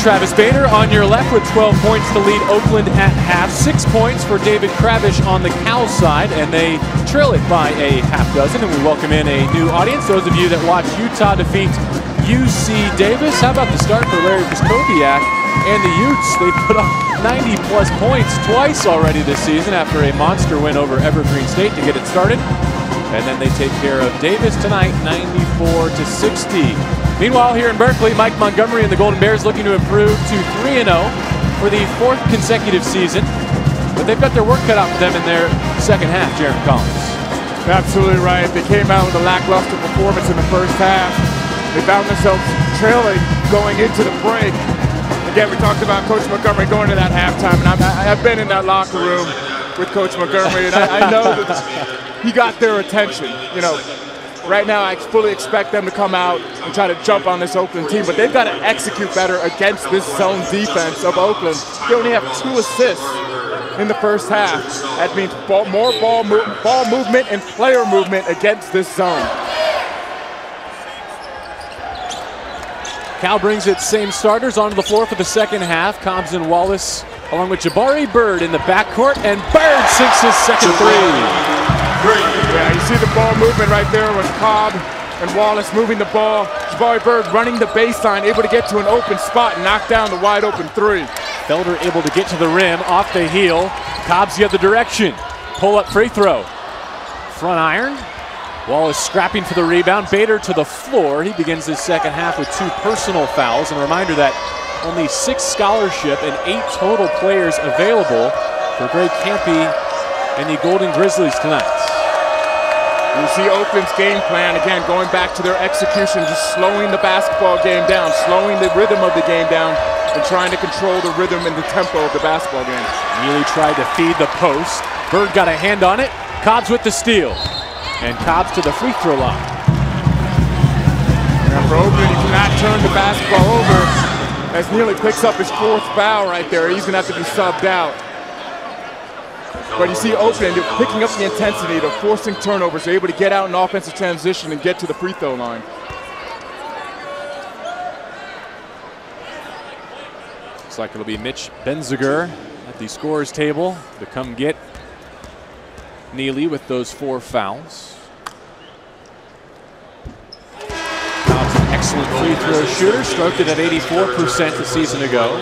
Travis Bader on your left with 12 points to lead Oakland at half. 6 points for David Kravish on the Cal side, and they trail it by a half dozen. And we welcome in a new audience. Those of you that watch Utah defeat UC Davis. How about the start for Larry Prskowiak and the Utes? They've put up 90-plus points twice already this season after a monster win over Evergreen State to get it started. And then they take care of Davis tonight, 94-60. Meanwhile, here in Berkeley, Mike Montgomery and the Golden Bears looking to improve to 3-0 for the 4th consecutive season. But they've got their work cut out for them in their second half, Jaron Collins. Absolutely right. They came out with a lackluster performance in the first half. They found themselves trailing going into the break. Again, we talked about Coach Montgomery going to that halftime, and I've been in that locker room with Coach Montgomery, and I know that he got their attention. You know, right now I fully expect them to come out and try to jump on this Oakland team, but they've got to execute better against this zone defense of Oakland. They only have 2 assists in the first half. That means more ball movement and player movement against this zone. Cal brings its same starters onto the floor for the second half. Cobbs and Wallace along with Jabari Bird in the backcourt, and Bird sinks his second three. Yeah, you see the ball movement right there with Cobb and Wallace moving the ball. Jabari Bird running the baseline, able to get to an open spot and knock down the wide open three. Felder able to get to the rim, off the heel. Cobb's the other direction. Pull-up free throw. Front iron. Wallace scrapping for the rebound. Bader to the floor. He begins his second half with 2 personal fouls. And a reminder that only 6 scholarship and 8 total players available for Greg Campy and the Golden Grizzlies tonight. You see Oakland's game plan, again, going back to their execution, just slowing the basketball game down, slowing the rhythm of the game down, and trying to control the rhythm and the tempo of the basketball game. Neely tried to feed the post. Bird got a hand on it. Cobbs with the steal. And Cobbs to the free throw line. And for Oakland, he cannot turn the basketball over as Neely picks up his 4th foul right there. He's going to have to be subbed out. But you see Oakland picking up the intensity, they're forcing turnovers, they're able to get out in offensive transition and get to the free throw line. Looks like it'll be Mitch Benziger at the scorer's table to come get Neely with those 4 fouls. Cobb's an excellent free throw shooter, stroked it at 84% a season ago.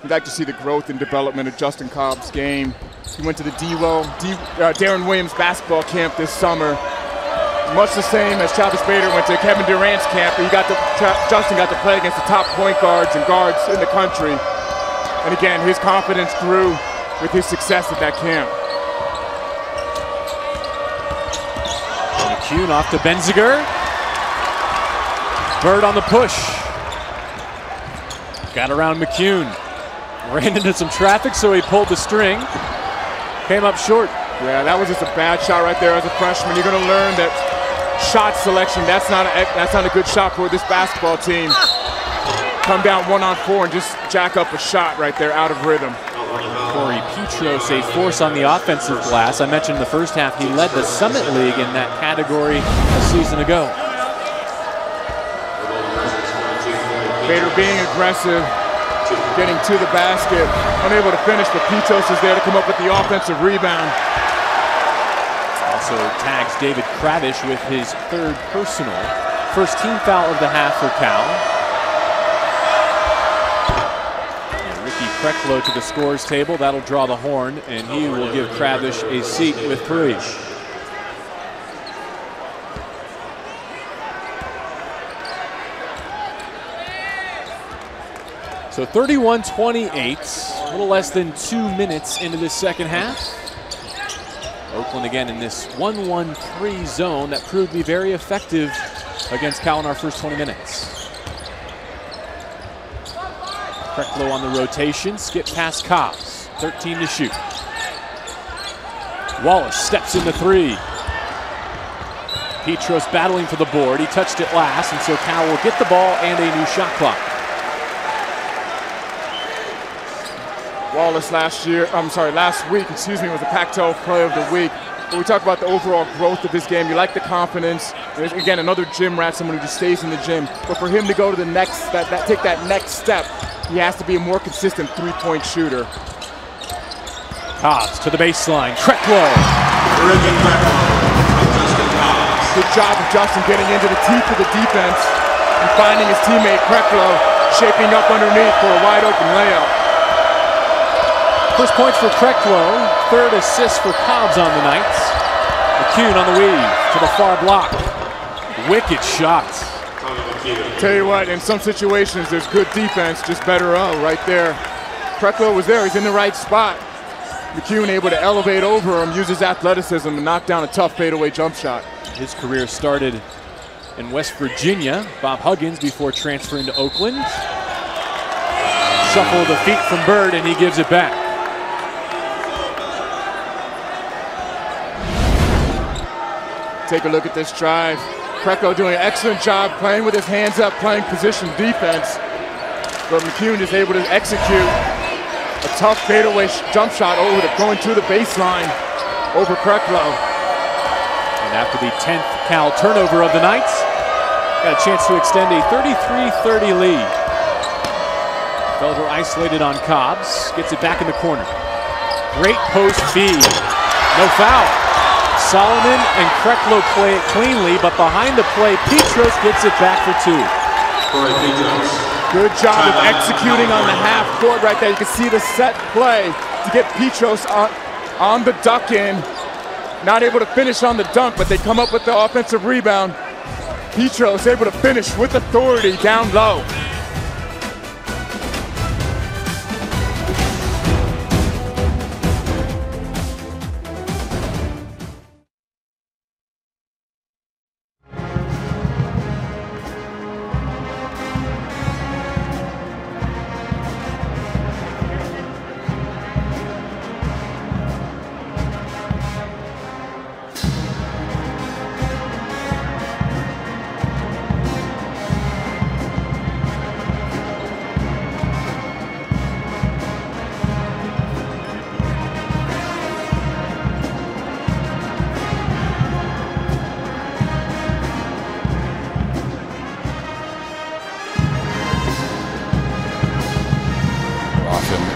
You'd like to see the growth and development of Justin Cobb's game. He went to the Darren Williams basketball camp this summer. Much the same as Travis Bader went to Kevin Durant's camp. Justin got to play against the top point guards and guards in the country. And again, his confidence grew with his success at that camp. McCune off to Benziger. Bird on the push. Got around McCune. Ran into some traffic, so he pulled the string. Came up short. Yeah, that was just a bad shot right there as a freshman. You're going to learn that shot selection, that's not a good shot for this basketball team. Come down 1-on-4 and just jack up a shot right there out of rhythm. Corey Petros, a force on the offensive glass. I mentioned in the first half, he led the Summit League in that category a season ago. Bader being aggressive, getting to the basket, unable to finish, but Petros is there to come up with the offensive rebound. Also tags David Kravish with his 3rd personal. First team foul of the half for Cal. And Ricky Preklow to the scorer's table. That'll draw the horn, and he will give Kravish a seat with 3. So 31-28, a little less than 2 minutes into this second half. Oakland again in this 1-1-3 zone that proved to be very effective against Cal in our first 20 minutes. Preklow on the rotation, skip past Cobbs, 13 to shoot. Wallace steps in the 3. Petros battling for the board, he touched it last, and so Cal will get the ball and a new shot clock. Wallace last week, was the Pac-12 Player of the Week. But we talk about the overall growth of his game. You like the confidence. And again, another gym rat, someone who just stays in the gym. But for him to go to the next, take that next step, he has to be a more consistent three-point shooter. Cobbs to the baseline. Krecklow. Good job of Justin getting into the teeth of the defense and finding his teammate Krecklow shaping up underneath for a wide-open layup. First points for Krecklow, third assist for Cobbs on the night. McCune on the weave to the far block. Wicked shot. Tell you what, in some situations there's good defense, just better right there. Krecklow was there, he's in the right spot. McCune able to elevate over him, use his athleticism to knock down a tough fadeaway jump shot. His career started in West Virginia. Bob Huggins before transferring to Oakland. Shuffle the feet from Bird and he gives it back. Take a look at this drive. Krecklow doing an excellent job playing with his hands up, playing position defense. But McCune is able to execute a tough fadeaway jump shot going to the baseline over Krecklow. And after the 10th Cal turnover of the night, got a chance to extend a 33-30 lead. Felder isolated on Cobbs, gets it back in the corner. Great post feed, no foul. Solomon and Krecklow play it cleanly, but behind the play, Petros gets it back for two. Good job of executing on the half court right there. You can see the set play to get Petros on the duck in. Not able to finish on the dunk, but they come up with the offensive rebound. Petros able to finish with authority down low.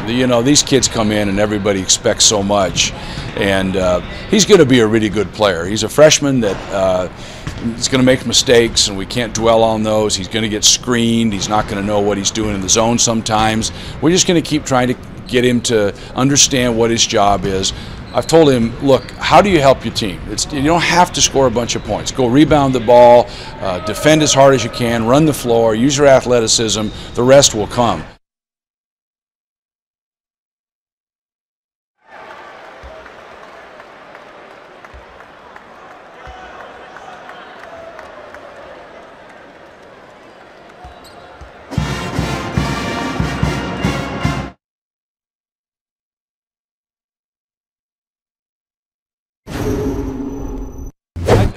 You know, these kids come in and everybody expects so much, and he's going to be a really good player. He's a freshman that is going to make mistakes, and we can't dwell on those. He's going to get screened. He's not going to know what he's doing in the zone sometimes. We're just going to keep trying to get him to understand what his job is. I've told him, look, how do you help your team? You don't have to score a bunch of points. Go rebound the ball, defend as hard as you can, run the floor, use your athleticism. The rest will come.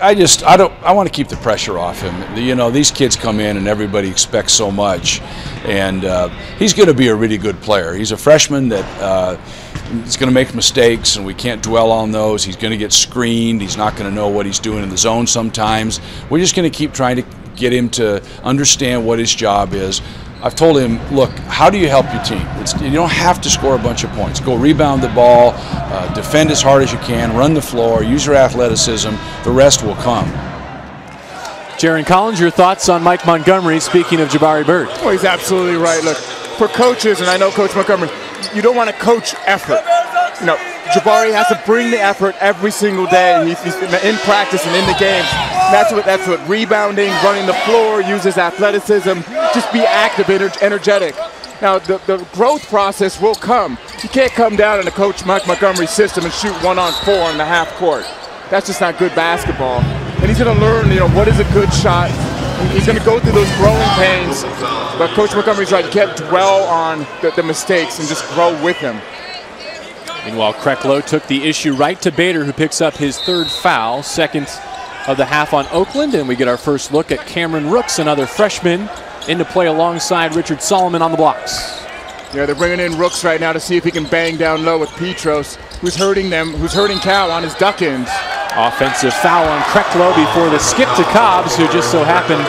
I want to keep the pressure off him. You know, these kids come in and everybody expects so much, and he's going to be a really good player. He's a freshman that is going to make mistakes, and we can't dwell on those. He's going to get screened. He's not going to know what he's doing in the zone sometimes. We're just going to keep trying to get him to understand what his job is. I've told him, look, how do you help your team? You don't have to score a bunch of points. Go rebound the ball, defend as hard as you can, run the floor, use your athleticism. The rest will come. Jaron Collins, your thoughts on Mike Montgomery, speaking of Jabari Bird? Well, he's absolutely right. Look, for coaches, and I know Coach Montgomery, you don't want to coach effort. You know, Jabari has to bring the effort every single day. He's in practice and in the games. That's what rebounding, running the floor, uses athleticism, just be active, energetic. Now, the growth process will come. You can't come down in a Coach Mike Montgomery system and shoot 1-on-4 in the half court. That's just not good basketball. And he's going to learn, you know, what is a good shot. He's going to go through those growing pains. But Coach Montgomery's right. You can't dwell on the mistakes and just grow with him. Meanwhile, Krecklow took the issue right to Bader, who picks up his third foul, second of the half on Oakland. And we get our first look at Cameron Rooks, another freshman, into play alongside Richard Solomon on the blocks. Yeah, they're bringing in Rooks right now to see if he can bang down low with Petros, who's hurting them, who's hurting Cal on his duck-ins. Offensive foul on Krecklow before the skip to Cobbs, who just so happened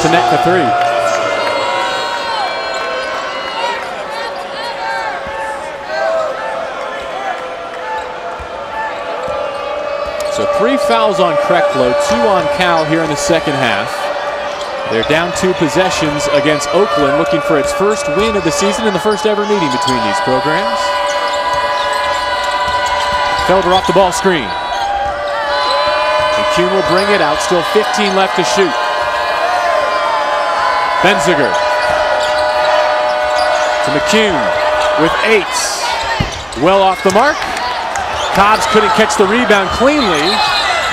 to net the three. So 3 fouls on Krecklow, 2 on Cal here in the second half. They're down 2 possessions against Oakland, looking for its first win of the season and the first ever meeting between these programs. Felder off the ball screen. McCune will bring it out, still 15 left to shoot. Benziger to McCune with 8. Well off the mark. Cobbs couldn't catch the rebound cleanly,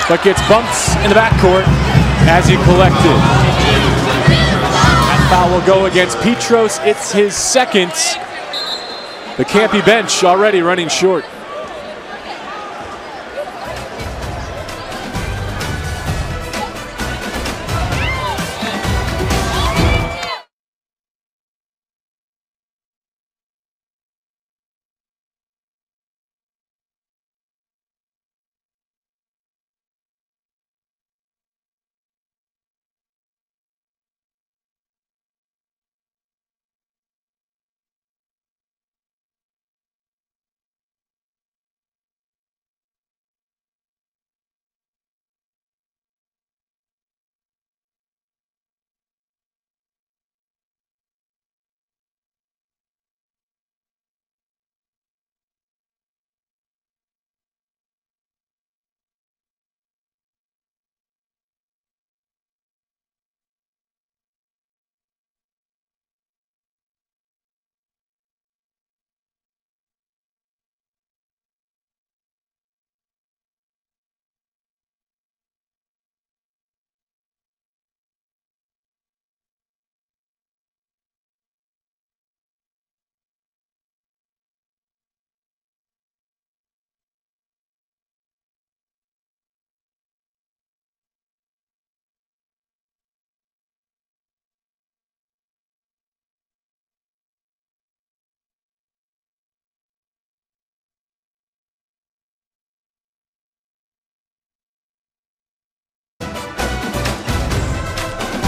but gets bumps in the backcourt as he collected. That foul will go against Petros. It's his second. The Campy bench already running short.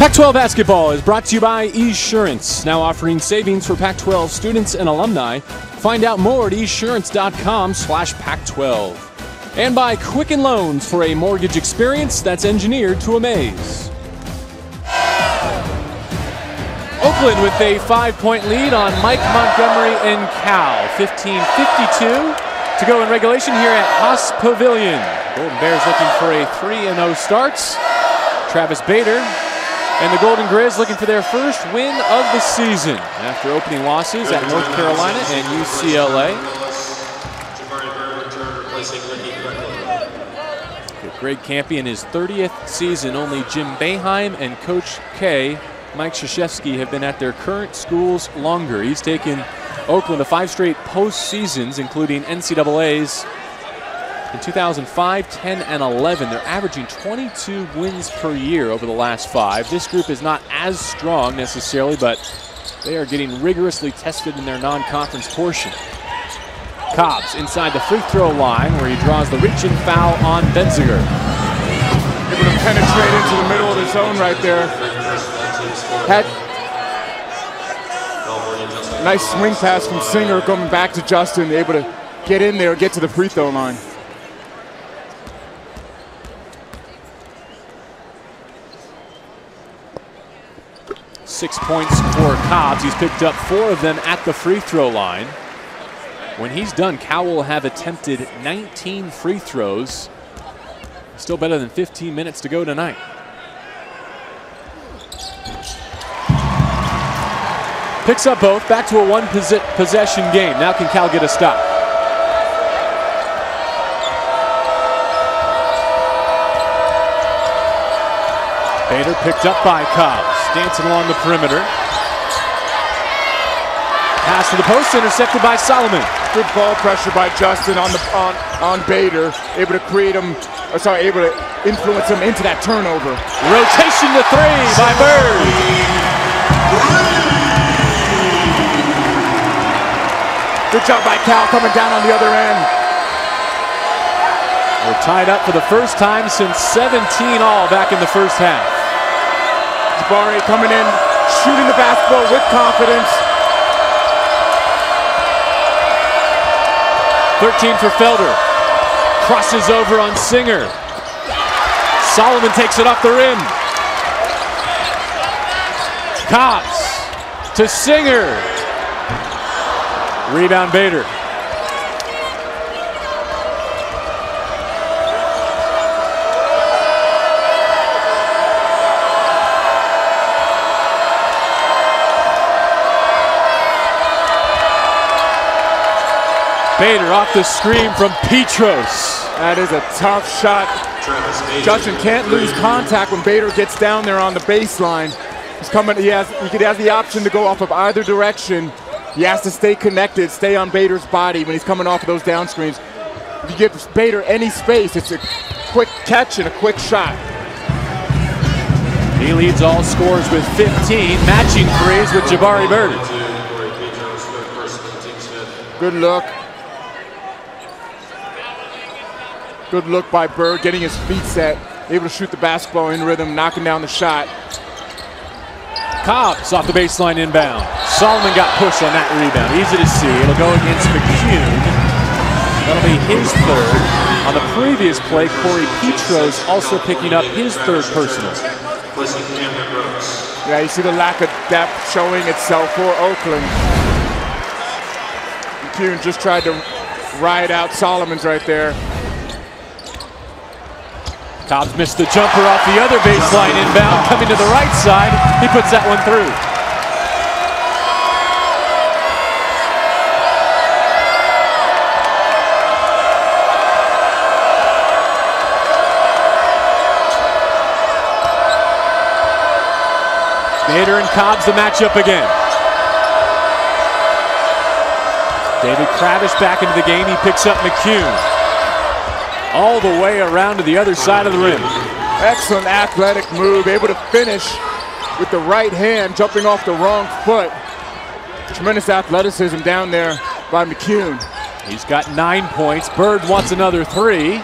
Pac-12 basketball is brought to you by Esurance, now offering savings for Pac-12 students and alumni. Find out more at esurance.com/Pac-12. And by Quicken Loans for a mortgage experience that's engineered to amaze. Oakland with a 5-point lead on Mike Montgomery and Cal. 15:52 to go in regulation here at Haas Pavilion. Golden Bears looking for a 3-0 start. Travis Bader and the Golden Grizz looking for their first win of the season after opening losses at North Carolina and UCLA. Greg Campy in his 30th season. Only Jim Boeheim and Coach K, Mike Krzyzewski, have been at their current schools longer. He's taken Oakland to 5 straight postseasons, including NCAAs in 2005, 10, and 11. They're averaging 22 wins per year over the last 5. This group is not as strong necessarily, but they are getting rigorously tested in their non-conference portion. Cobbs inside the free throw line where he draws the reach-in foul on Benziger. Able to penetrate into the middle of the zone right there. Had nice swing pass from Singer going back to Justin, able to get in there and get to the free throw line. Six points for Cobbs. He's picked up 4 of them at the free throw line. When he's done, Cal will have attempted 19 free throws. Still better than 15 minutes to go tonight. Picks up both, back to a 1-possession game. Now can Cal get a stop? Bader picked up by Cobbs, dancing along the perimeter. Pass to the post, intercepted by Solomon. Good ball pressure by Justin on Bader, able to create him, able to influence him into that turnover. Rotation to 3 by Bird. Good job by Cal coming down on the other end. We're tied up for the first time since 17 all back in the first half. Jabari coming in, shooting the basketball with confidence. 13 for Felder. Crosses over on Singer. Solomon takes it off the rim. Cobbs to Singer. Rebound Bader. Bader off the screen from Petros. That is a tough shot. Justin can't lose contact when Bader gets down there on the baseline. He's coming. He has the option to go off of either direction. He has to stay connected, stay on Bader's body when he's coming off of those down screens. If you give Bader any space, it's a quick catch and a quick shot. He leads all scorers with 15, matching threes with Jabari Bird. Good look. Good look by Bird, getting his feet set, able to shoot the basketball in rhythm, knocking down the shot. Cobbs off the baseline inbound. Solomon got pushed on that rebound. Easy to see. It'll go against McCune. That'll be his third. On the previous play, Corey Petros also picking up his third personal. Yeah, you see the lack of depth showing itself for Oakland. McCune just tried to ride out Solomon's right there. Cobbs missed the jumper off the other baseline inbound, coming to the right side. He puts that one through. Bader and Cobbs the matchup again. David Kravish back into the game. He picks up McCune. All the way around to the other side of the rim. Excellent athletic move, able to finish with the right hand, jumping off the wrong foot. Tremendous athleticism down there by McCune. He's got 9 points. Bird wants another 3.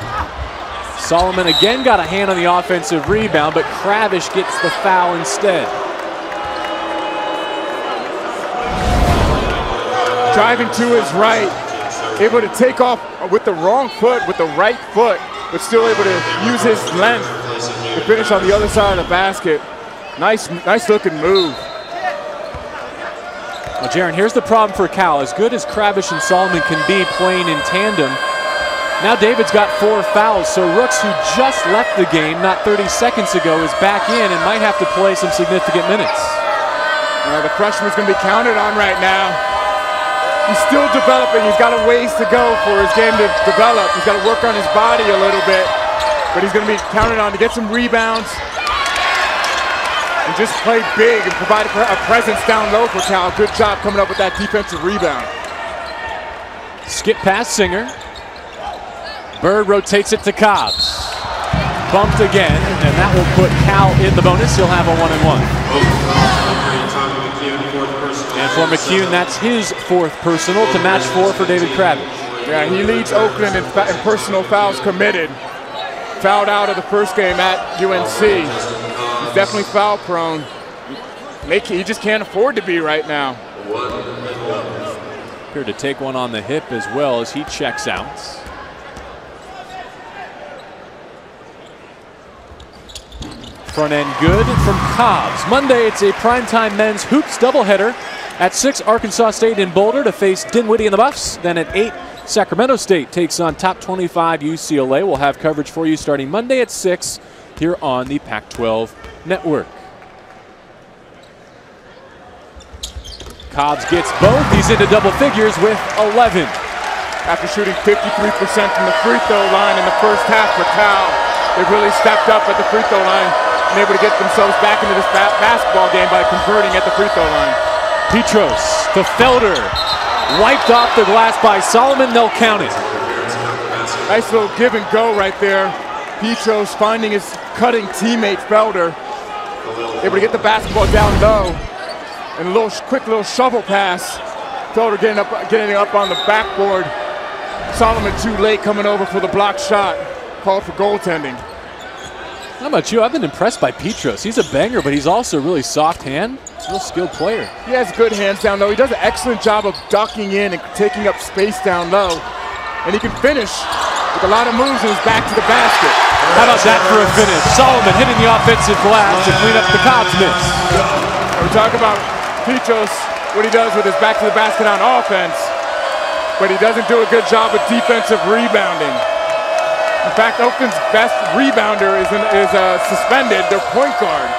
Solomon again got a hand on the offensive rebound, but Kravish gets the foul instead. Driving to his right, able to take off with the wrong foot, with the right foot, but still able to use his length to finish on the other side of the basket. Nice looking move. Well, Jaron, here's the problem for Cal. As good as Kravish and Solomon can be playing in tandem, now David's got 4 fouls, so Rooks, who just left the game not 30 seconds ago, is back in and might have to play some significant minutes. The freshman's going to be counted on right now. He's still developing. He's got a ways to go for his game to develop. He's got to work on his body a little bit, but he's going to be counted on to get some rebounds and just play big and provide a presence down low for Cal. Good job coming up with that defensive rebound. Skip past Singer. Bird rotates it to Cobbs. Bumped again, and that will put Cal in the bonus. He'll have a 1-and-1. And for McCune, that's his 4th personal to match 4 for David Kravish. Yeah, he leads Oakland in personal fouls committed. Fouled out of the first game at UNC. He's definitely foul prone. He just can't afford to be right now. Here to take one on the hip as well as he checks out. Front end good from Cobbs. Monday, it's a primetime men's hoops doubleheader. At 6, Arkansas State in Boulder to face Dinwiddie and the Buffs. Then at 8, Sacramento State takes on top 25 UCLA. We'll have coverage for you starting Monday at 6 here on the Pac-12 Network. Cobbs gets both. He's into double figures with 11. After shooting 53% from the free throw line in the first half for Cal, they've really stepped up at the free throw line and able to get themselves back into this basketball game by converting at the free throw line. Petros to Felder. Wiped off the glass by Solomon. They'll count it. Nice little give and go right there. Petros finding his cutting teammate Felder. Able to get the basketball down low. And a quick little shovel pass Felder getting up on the backboard. Solomon too late coming over for the block shot. Called for goaltending. How about you? I've been impressed by Petros. He's a banger, but he's also a really soft hand, real skilled player. He has good hands down low. He does an excellent job of ducking in and taking up space down low. And he can finish with a lot of moves and his back to the basket. How about that for a finish? Solomon hitting the offensive glass to clean up the Cobb's miss. We talk about Petros, what he does with his back to the basket on offense, but he doesn't do a good job with defensive rebounding. In fact, Oakland's best rebounder is suspended, their point guard.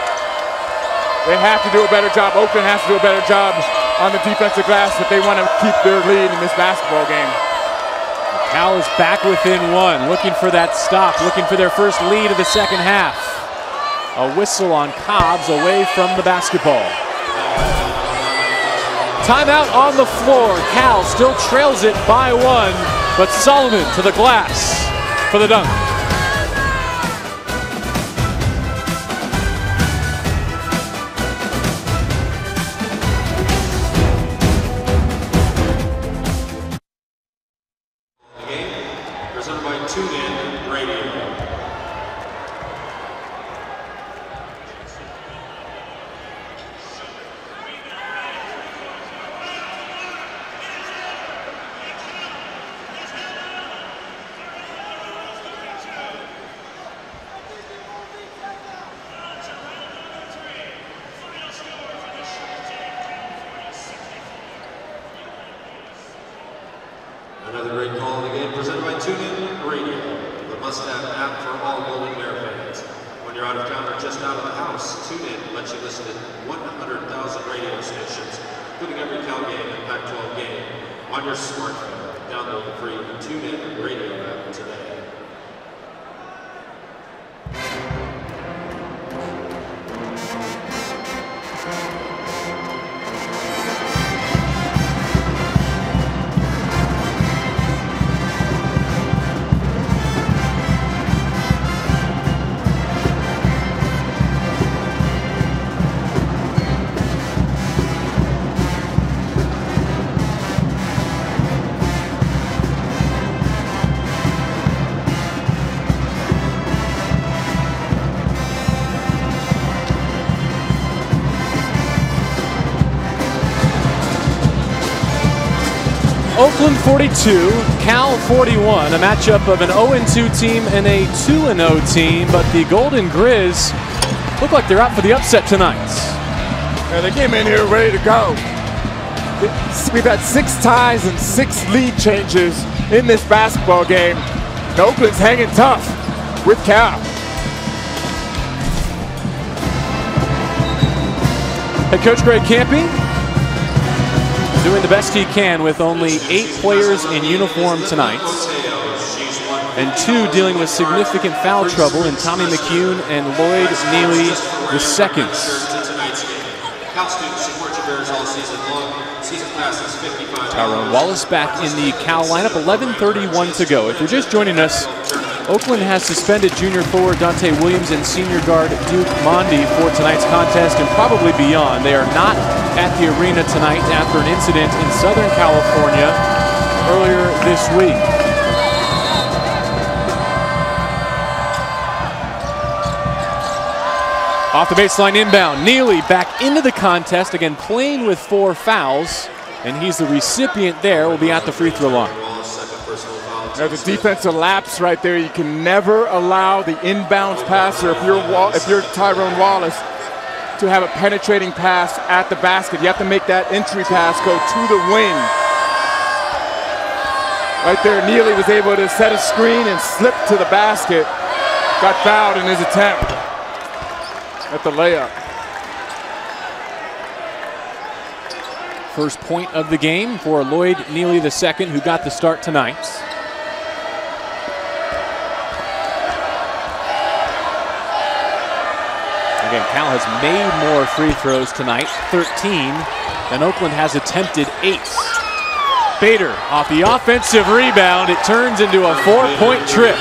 They have to do a better job. Oakland has to do a better job on the defensive glass if they want to keep their lead in this basketball game. Cal is back within one, looking for that stop, looking for their first lead of the second half. A whistle on Cobbs away from the basketball. Timeout on the floor. Cal still trails it by one, but Solomon to the glass for the dunk. Presented by TuneIn Radio. Another great call of the game presented by TuneIn Radio, the must-have app for all Golden Bear fans. When you're out of town or just out of the house, TuneIn lets you listen to 100,000 radio stations, including every Cal game and Pac-12 game, on your smartphone. Download the free TuneIn Radio app today. Oakland 42, Cal 41, a matchup of an 0-2 team and a 2-0 team, but the Golden Grizz look like they're out for the upset tonight. Yeah, they came in here ready to go. We've had 6 ties and 6 lead changes in this basketball game. And Oakland's hanging tough with Cal. Head coach Greg Camping doing the best he can with only 8 players in uniform tonight, and 2 dealing with significant foul trouble in Tommy McCune and Lloyd Neely II. Tyrone Wallace back in the Cal lineup, 11:31 to go. If you're just joining us, Oakland has suspended junior forward Dante Williams and senior guard Duke Mondi for tonight's contest and probably beyond. They are not at the arena tonight after an incident in Southern California earlier this week. Off the baseline inbound, Neely back into the contest, again playing with 4 fouls, and he's the recipient there, will be at the free throw line. There's a defensive lapse right there. You can never allow the inbounds passer, if you're Tyrone Wallace, to have a penetrating pass at the basket. You have to make that entry pass go to the wing. Right there, Neely was able to set a screen and slip to the basket. Got fouled in his attempt at the layup. First point of the game for Lloyd Neely II, who got the start tonight. Again, Cal has made more free throws tonight, 13, and Oakland has attempted 8. Bader off the offensive rebound. It turns into a 4-point trip.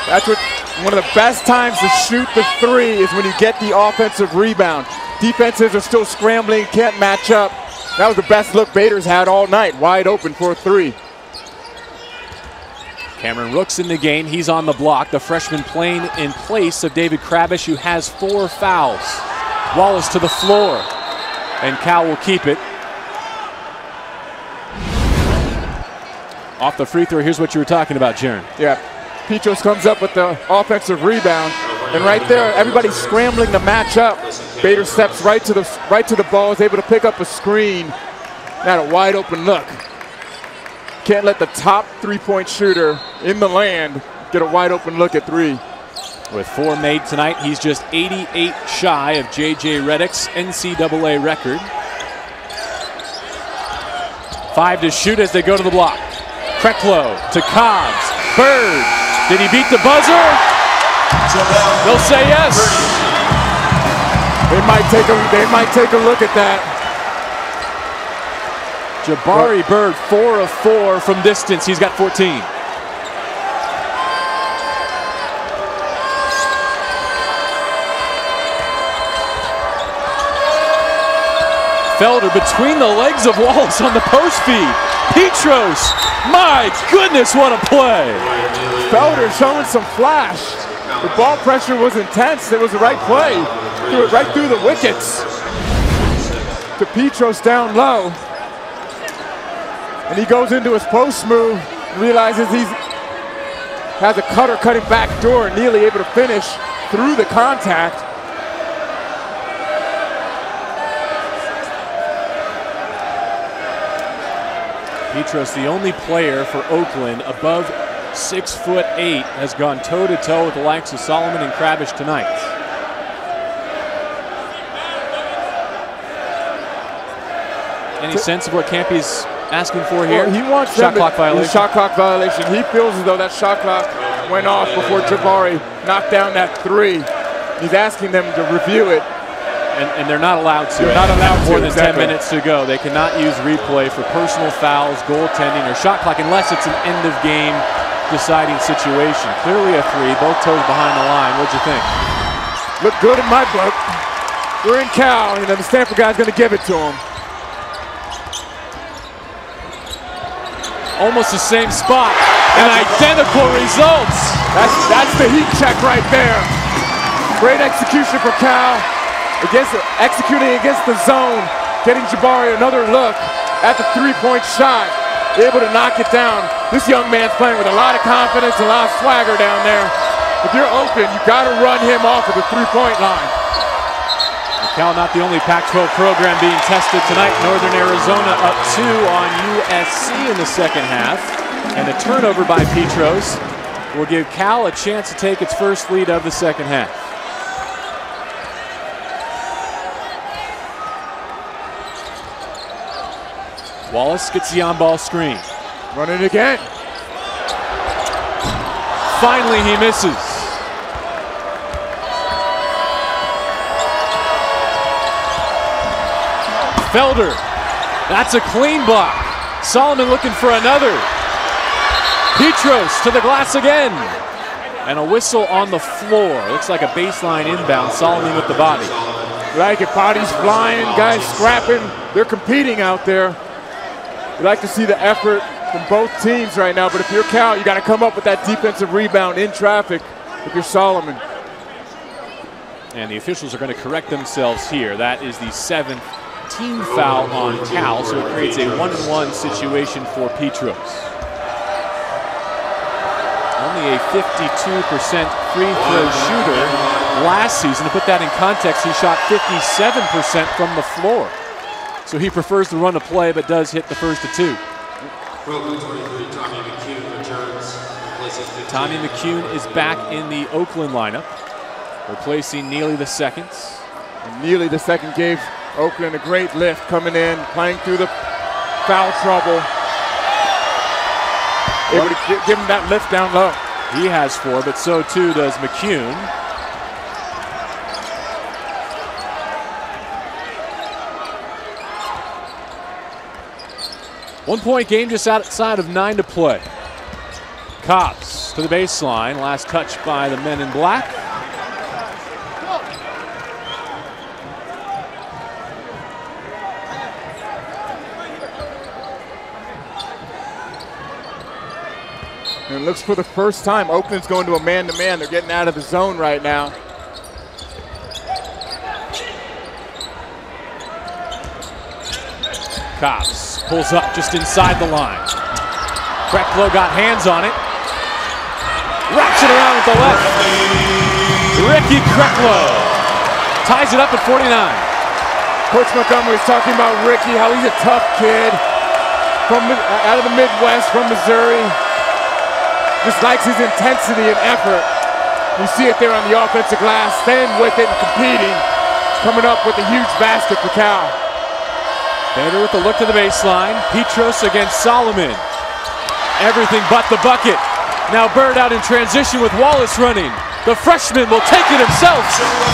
That's one of the best times to shoot the 3 is when you get the offensive rebound. Defenses are still scrambling, can't match up. That was the best look Bader's had all night, wide open for a three. Cameron Rooks in the game. He's on the block. The freshman playing in place of David Krabish, who has 4 fouls. Wallace to the floor, and Cal will keep it. Off the free throw, here's what you were talking about, Jaron. Yeah, Petros comes up with the offensive rebound, and right there, everybody's scrambling to match up. Bader steps right to the ball, is able to pick up a screen. Now a wide open look. Can't let the top three-point shooter in the land get a wide open look at three. With 4 made tonight, he's just 88 shy of J.J. Redick's NCAA record. 5 to shoot as they go to the block. Kreklow to Cobbs. Bird. Did he beat the buzzer? They'll say yes. They might take a look at that. Jabari Bird, 4 of 4 from distance. He's got 14. Felder between the legs of Wallace on the post feed. Petros, my goodness, what a play. Felder showing some flash. The ball pressure was intense. It was the right play. Threw it right through the wickets. To Petros down low. And he goes into his post move, realizes he has a cutter cutting back door, nearly able to finish through the contact. Petros, the only player for Oakland above 6'8", has gone toe-to-toe with the likes of Solomon and Krabish tonight. Any sense of what Campy's asking for here? Well, he wants shot clock violation. Shot clock violation. He feels as though that shot clock went off before Jabari knocked down that three. He's asking them to review it. And they're not allowed to. They're not allowed more to, than 10 minutes to go. They cannot use replay for personal fouls, goaltending, or shot clock unless it's an end-of-game deciding situation. Clearly a three, both toes behind the line. What'd you think? Look good in my book. We're in Cal, and the Stanford guy's going to give it to him. Almost the same spot, and identical results. That's the heat check right there. Great execution for Cal. Executing against the zone, getting Jabari another look at the three-point shot, able to knock it down. This young man's playing with a lot of confidence, a lot of swagger down there. If you're open, you got to run him off of the three-point line. Cal not the only Pac-12 program being tested tonight. Northern Arizona up 2 on USC in the second half. And a turnover by Petros will give Cal a chance to take its first lead of the second half. Wallace gets the on-ball screen. Run it again. Finally, he misses. Felder, that's a clean block. Solomon looking for another. Petros to the glass again. And a whistle on the floor. Looks like a baseline inbound. Solomon with the body. Like it, bodies flying, guys scrapping. They're competing out there. We like to see the effort from both teams right now, but if you're Cal, you got to come up with that defensive rebound in traffic if you're Solomon. And the officials are going to correct themselves here. That is the 7th team foul on Cal, so it creates a 1-1 situation for Petros. Only a 52% free throw shooter last season. To put that in context, he shot 57% from the floor. So he prefers to run a play, but does hit the first of 2. Tommy McCune is back in the Oakland lineup, replacing Neely the second. And Neely the second gave Oakland a great lift coming in, playing through the foul trouble. Able to give him that lift down low. He has 4, but so too does McCune. One-point game just outside of 9 to play. Cobbs to the baseline. Last touch by the men in black. And it looks for the first time, Oakland's going to a man-to-man. They're getting out of the zone right now. Cobbs pulls up just inside the line. Krecklo got hands on it. Wraps it around with the left. Ricky Krecklo ties it up at 49. Coach Montgomery's talking about Ricky, how he's a tough kid from out of the Midwest, from Missouri. Just likes his intensity and effort. You see it there on the offensive glass, staying with it and competing, coming up with a huge basket for Cal. Bader with the look to the baseline. Petros against Solomon. Everything but the bucket. Now Bird out in transition with Wallace running. The freshman will take it himself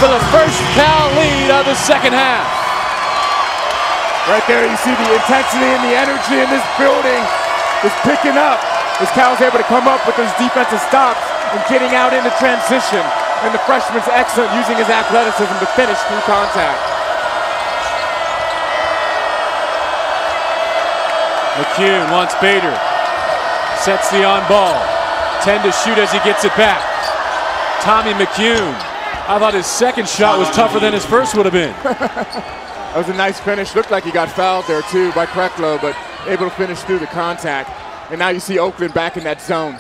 for the first Cal lead of the second half. Right there, you see the intensity and the energy in this building is picking up as Cal's able to come up with those defensive stops and getting out into transition. And the freshman's excellent using his athleticism to finish through contact. McCune wants Bader. Sets the on ball. 10 to shoot as he gets it back. Tommy McCune. I thought his second shot was tougher than his first would have been. That was a nice finish. Looked like he got fouled there too by Krecklo, but able to finish through the contact. And now you see Oakland back in that zone.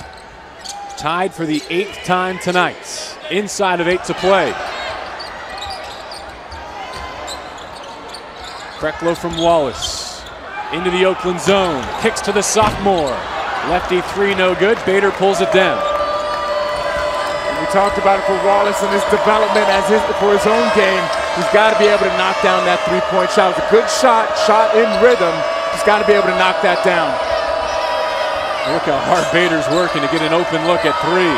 Tied for the 8th time tonight. Inside of 8 to play. Krecklo from Wallace. Into the Oakland zone. Kicks to the sophomore. Lefty three, no good. Bader pulls it down. And we talked about it for Wallace and his development for his own game. He's got to be able to knock down that three-point shot. It was a good shot in rhythm. He's got to be able to knock that down. Look how hard Bader's working to get an open look at three.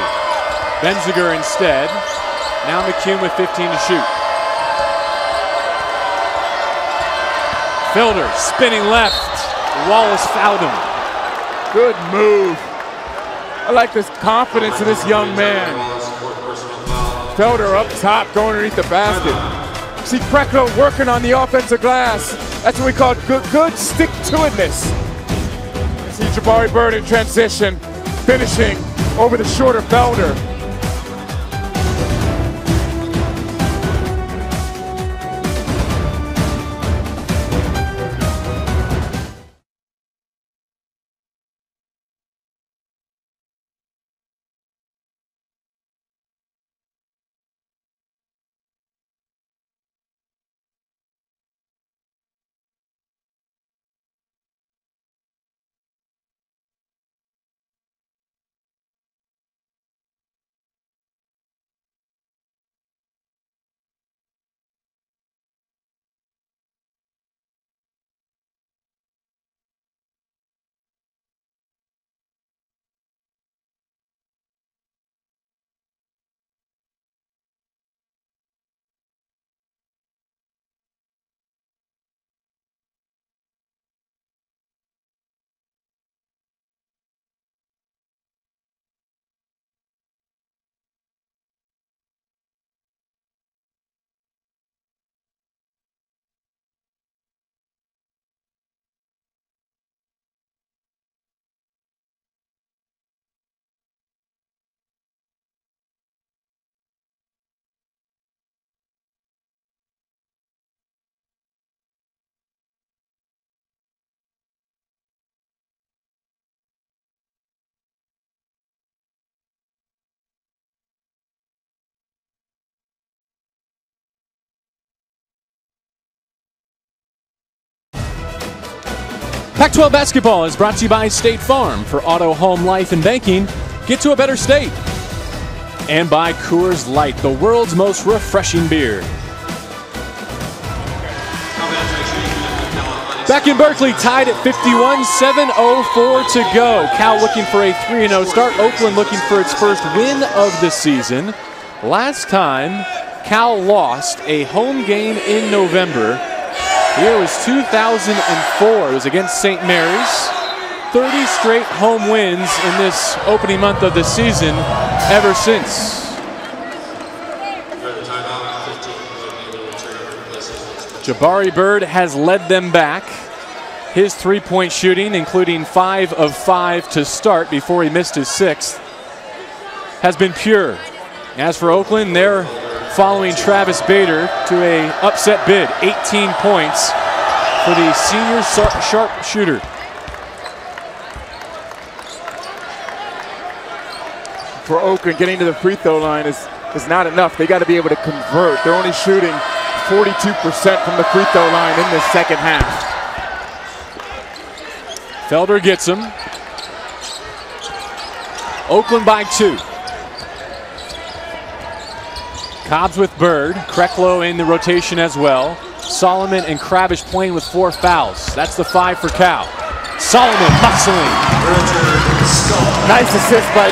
Benziger instead. Now McCune with 15 to shoot. Felder spinning left. Wallace fouled him. Good move. I like this confidence in this young man. Felder up top, going underneath the basket. See Krecklo working on the offensive glass. That's what we call good stick-to-itness. See Jabari Bird in transition, finishing over the shorter Felder. Pac-12 basketball is brought to you by State Farm. For auto, home, life, and banking, get to a better state. And by Coors Light, the world's most refreshing beer. Back in Berkeley, tied at 51, 7:04 to go. Cal looking for a 3-0 start. Oakland looking for its first win of the season. Last time, Cal lost a home game in November. The year was 2004. It was against St. Mary's. 30 straight home wins in this opening month of the season ever since. Jabari Bird has led them back. His three-point shooting, including 5 of 5 to start before he missed his 6th, has been pure. As for Oakland, they're following Travis Bader to a upset bid, 18 points for the senior sharpshooter. For Oakland, getting to the free throw line is not enough. They got to be able to convert. They're only shooting 42% from the free throw line in this second half. Felder gets him. Oakland by 2. Cobbs with Bird. Kreklow in the rotation as well. Solomon and Kravish playing with 4 fouls. That's the 5 for Cal. Solomon muscling. Nice assist by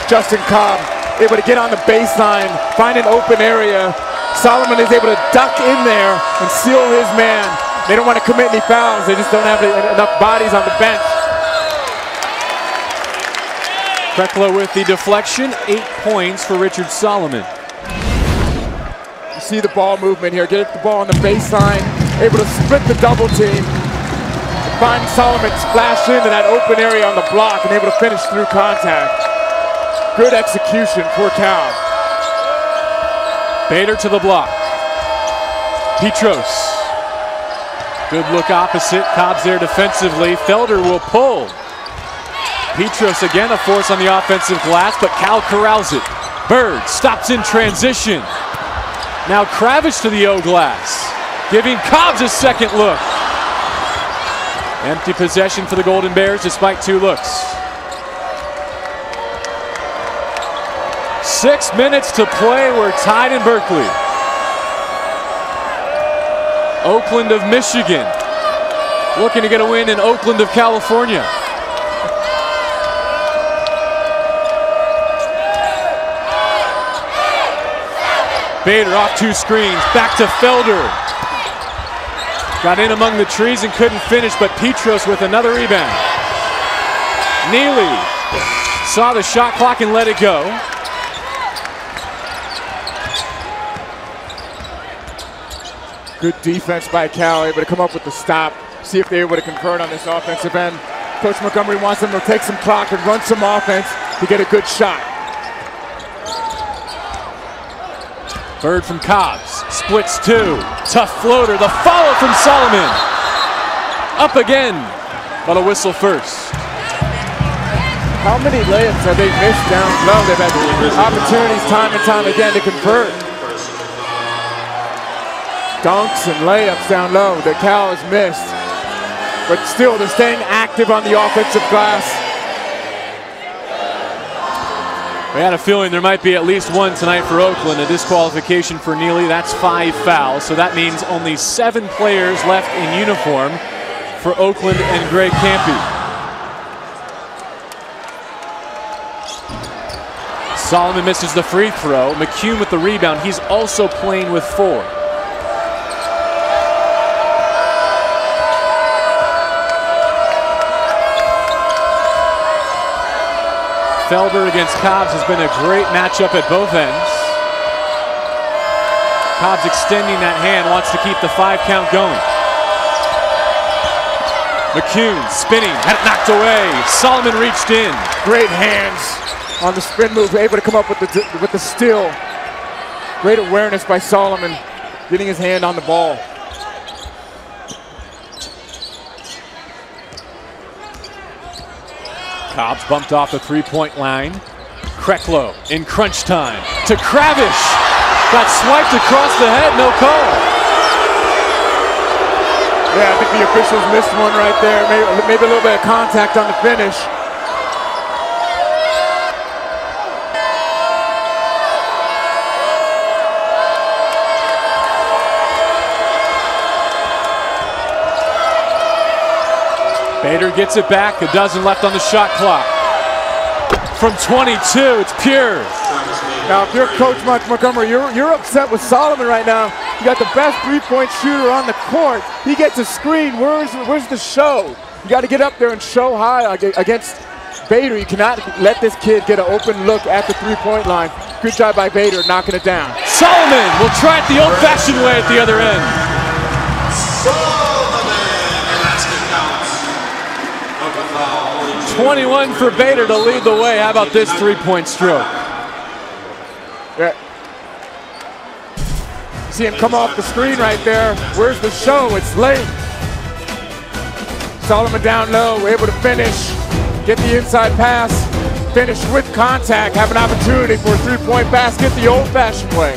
Justin Cobb. Able to get on the baseline, find an open area. Solomon is able to duck in there and seal his man. They don't want to commit any fouls. They just don't have enough bodies on the bench. Kreklow with the deflection. 8 points for Richard Solomon. You see the ball movement here. Get the ball on the baseline. Able to split the double team. Find Solomon splash into that open area on the block and able to finish through contact. Good execution for Cal. Bader to the block. Petros. Good look opposite. Cobb's there defensively. Felder will pull. Petros again a force on the offensive glass, but Cal corrals it. Bird stops in transition. Now Kravish to the O glass, giving Cobbs a second look. Empty possession for the Golden Bears despite 2 looks. 6 minutes to play. We're tied in Berkeley. Oakland of Michigan looking to get a win in Oakland of California. Bader off 2 screens, back to Felder. Got in among the trees and couldn't finish, but Petros with another rebound. Neely saw the shot clock and let it go. Good defense by Cal, able to come up with the stop, see if they're able to convert on this offensive end. Coach Montgomery wants them to take some clock and run some offense to get a good shot. Bird from Cobbs, splits 2, tough floater, the follow from Solomon. Up again, but a whistle first. How many layups have they missed down low? They've had opportunities time and time again to convert. Dunks and layups down low that Cal has missed. But still, they're staying active on the offensive glass. We had a feeling there might be at least one tonight for Oakland, a disqualification for Neely. That's 5 fouls, so that means only 7 players left in uniform for Oakland and Greg Campy. Solomon misses the free throw. McCune with the rebound. He's also playing with 4. Felder against Cobbs has been a great matchup at both ends. Cobbs extending that hand, wants to keep the 5 count going. McCune spinning, had it knocked away. Solomon reached in. Great hands on the spin move, able to come up with the steal. Great awareness by Solomon, getting his hand on the ball. Cobbs bumped off the 3-point line. Kreklow in crunch time to Kravish. Got swiped across the head, no call. Yeah, I think the officials missed one right there. Maybe a little bit of contact on the finish. Bader gets it back, a dozen left on the shot clock. From 22, it's pure. Now, if you're Coach Montgomery, you're upset with Solomon right now. You got the best 3-point shooter on the court. He gets a screen. Where's the show? You got to get up there and show high against Bader. You cannot let this kid get an open look at the 3-point line. Good job by Bader knocking it down. Solomon will try it the old-fashioned way at the other end. Solomon, and that's good. 21 for Bader to lead the way. How about this three-point stroke? Yeah. See him come off the screen right there. Where's the show? It's late. Solomon down low, able to finish, get the inside pass, finish with contact, have an opportunity for a three-point basket the old-fashioned way.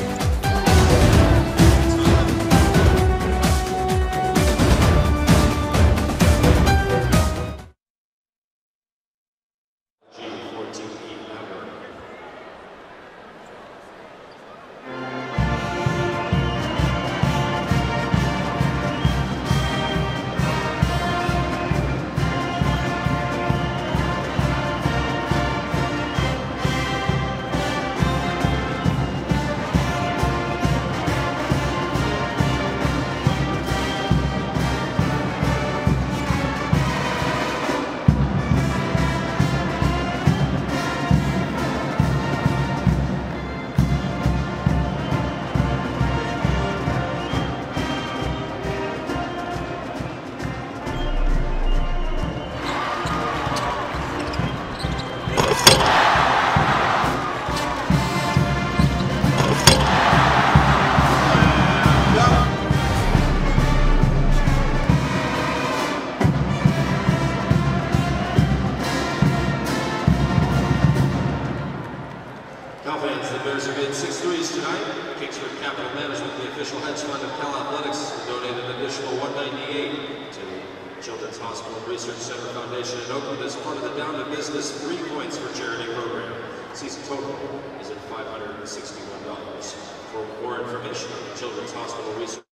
Children's Hospital Research Center Foundation in Oakland as part of the Down to Business 3 Points for Charity program. Season total is at $561. For more information on the Children's Hospital Research.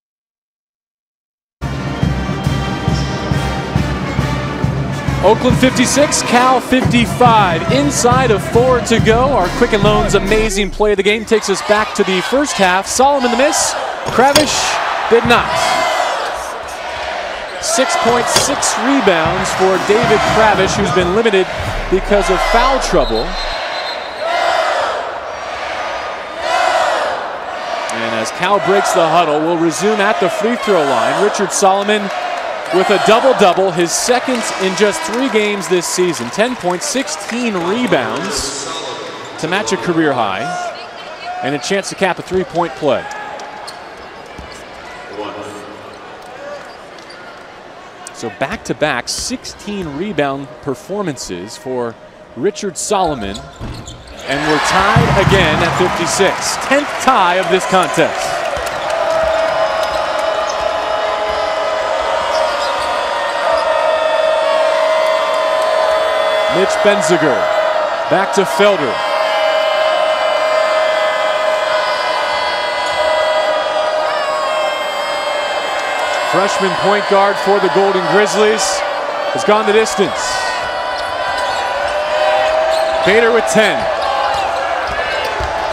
Oakland 56, Cal 55. Inside of 4 to go. Our Quicken Loans amazing play of the game takes us back to the first half. Solomon the miss. Kravish did not. 6.6 rebounds for David Kravish, who's been limited because of foul trouble. And as Cal breaks the huddle, we'll resume at the free throw line. Richard Solomon with a double-double, his second in just 3 games this season. 10 points, 16 rebounds to match a career high, and a chance to cap a 3-point play. So back-to-back 16 rebound performances for Richard Solomon, and we're tied again at 56. 10th tie of this contest. Mitch Benziger, back to Felder. Freshman point guard for the Golden Grizzlies has gone the distance. Bader with 10.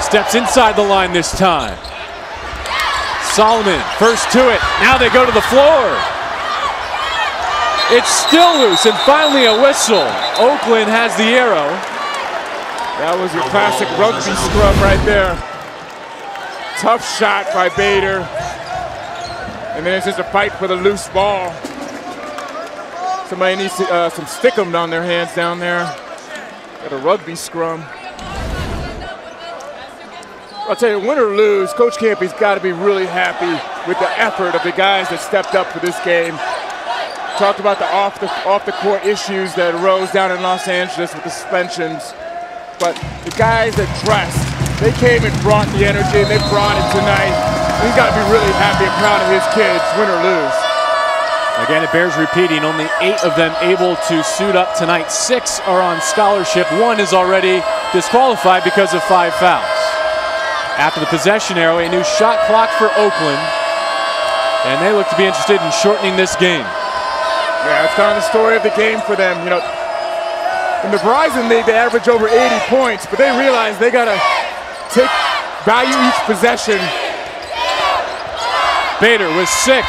Steps inside the line this time. Solomon, first to it. Now they go to the floor. It's still loose, and finally a whistle. Oakland has the arrow. That was your classic rugby scrub right there. Tough shot by Bader. And then it's just a fight for the loose ball. Somebody needs some stickum on their hands down there. Got a rugby scrum. I'll tell you, win or lose, Coach Campy's got to be really happy with the effort of the guys that stepped up for this game. Talked about the off the court issues that arose down in Los Angeles with the suspensions. But the guys that dressed, they came and brought the energy, and they brought it tonight. He's got to be really happy and proud of his kids, win or lose. Again, it bears repeating, only 8 of them able to suit up tonight. 6 are on scholarship. 1 is already disqualified because of 5 fouls. After the possession arrow, a new shot clock for Oakland, and they look to be interested in shortening this game. Yeah, it's kind of the story of the game for them. You know, in the Verizon League, they average over 80 points, but they realize they got to value each possession. Bader with 6.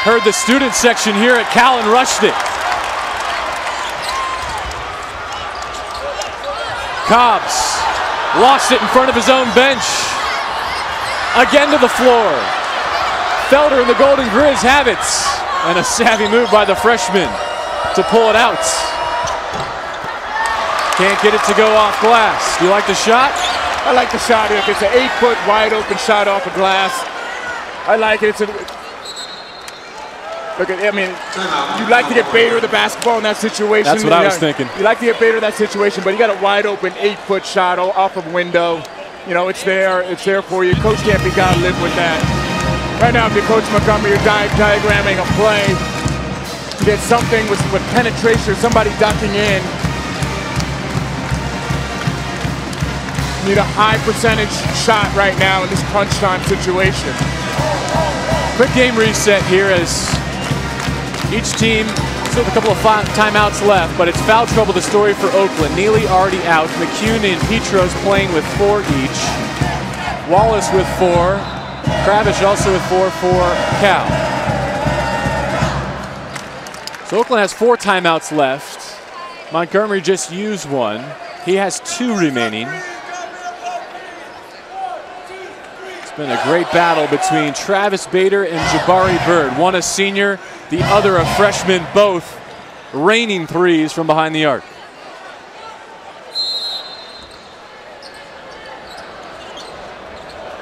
Heard the student section here at Cal and rushed it. Cobbs lost it in front of his own bench. Again to the floor. Felder and the Golden Grizz have it. And a savvy move by the freshman to pull it out. Can't get it to go off glass. Do you like the shot? I like the shot. If it's an 8-foot wide open shot off of glass, I like it. Look at, I mean, you'd like to get Bader the basketball in that situation. That's what I was thinking. You like to get Bader that situation, but you got a wide open 8-foot shot off of window. You know, it's there for you. Coach Campy got to live with that. Right now, if you're Coach Montgomery, you're diagramming a play to get something with penetration, somebody ducking in. You need a high percentage shot right now in this crunch time situation. Quick game reset here as each team still have a couple of timeouts left, but it's foul trouble, the story for Oakland. Neely already out. McCune and Petros playing with 4 each. Wallace with 4. Kravish also with 4 for Cal. So Oakland has 4 timeouts left. Montgomery just used 1. He has 2 remaining. It's been a great battle between Travis Bader and Jabari Bird. One a senior, the other a freshman, both raining threes from behind the arc.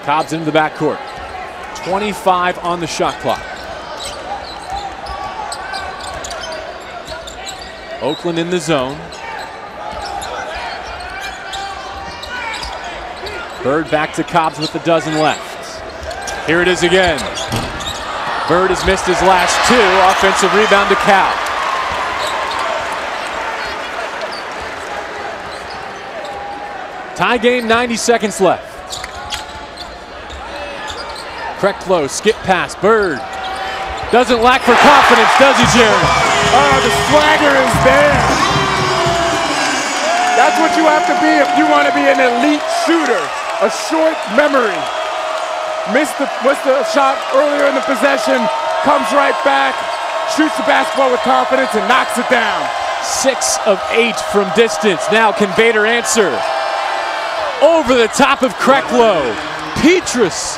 Cobb's into the backcourt. 25 on the shot clock. Oakland in the zone. Bird back to Cobbs with a dozen left. Here it is again. Bird has missed his last 2. Offensive rebound to Cal. Tie game, 90 seconds left. Correct low, skip pass, Bird. Doesn't lack for confidence, does he, Jerry? Oh, the swagger is there. That's what you have to be if you want to be an elite shooter. A short memory. Missed the shot earlier in the possession, comes right back, shoots the basketball with confidence and knocks it down. 6 of 8 from distance. Now can Bader answer? Over the top of Krecklow. Petrus,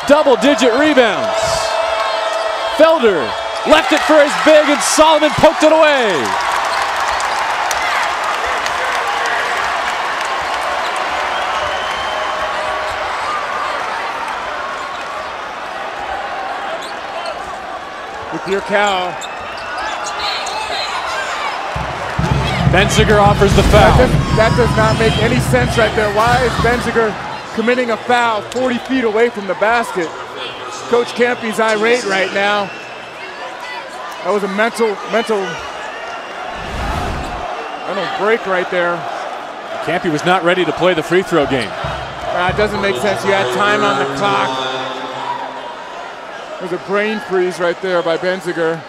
double-digit rebounds. Felder left it for his big and Solomon poked it away. With your Cal. Benziger offers the foul. That does not make any sense right there. Why is Benziger committing a foul 40 feet away from the basket? Coach Campy's irate right now. That was a mental break right there. Campy was not ready to play the free throw game. It doesn't make sense. You had time on the clock. There's a brain freeze right there by Benziger.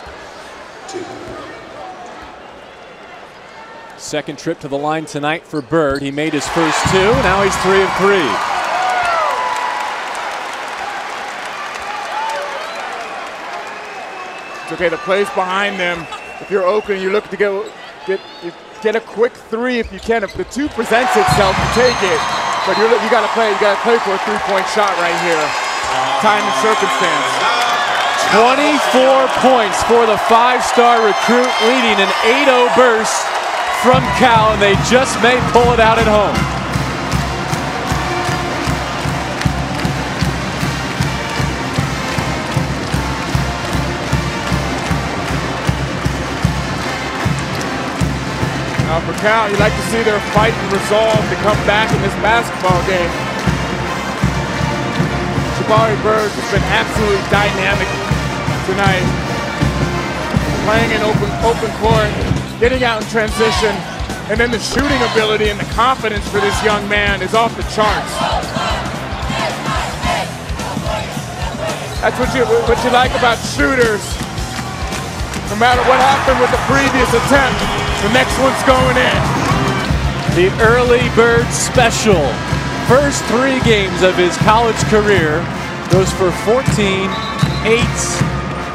Second trip to the line tonight for Bird. He made his first 2. Now he's 3 of 3. It's okay, the play's behind them. If you're Oakland, you look to get a quick 3 if you can. If the 2 presents itself, you take it. But you got to play for a 3-point shot right here. Time and circumstance. 24 points for the 5-star recruit, leading an 8-0 burst from Cal, and they just may pull it out at home. Now for Cal, you like to see their fight and resolve to come back in this basketball game. Jabari Bird has been absolutely dynamic tonight. Playing in open court, getting out in transition, and then the shooting ability and the confidence for this young man is off the charts. That's what you like about shooters. No matter what happened with the previous attempt, the next one's going in. The early Bird special. First 3 games of his college career goes for 14, 8,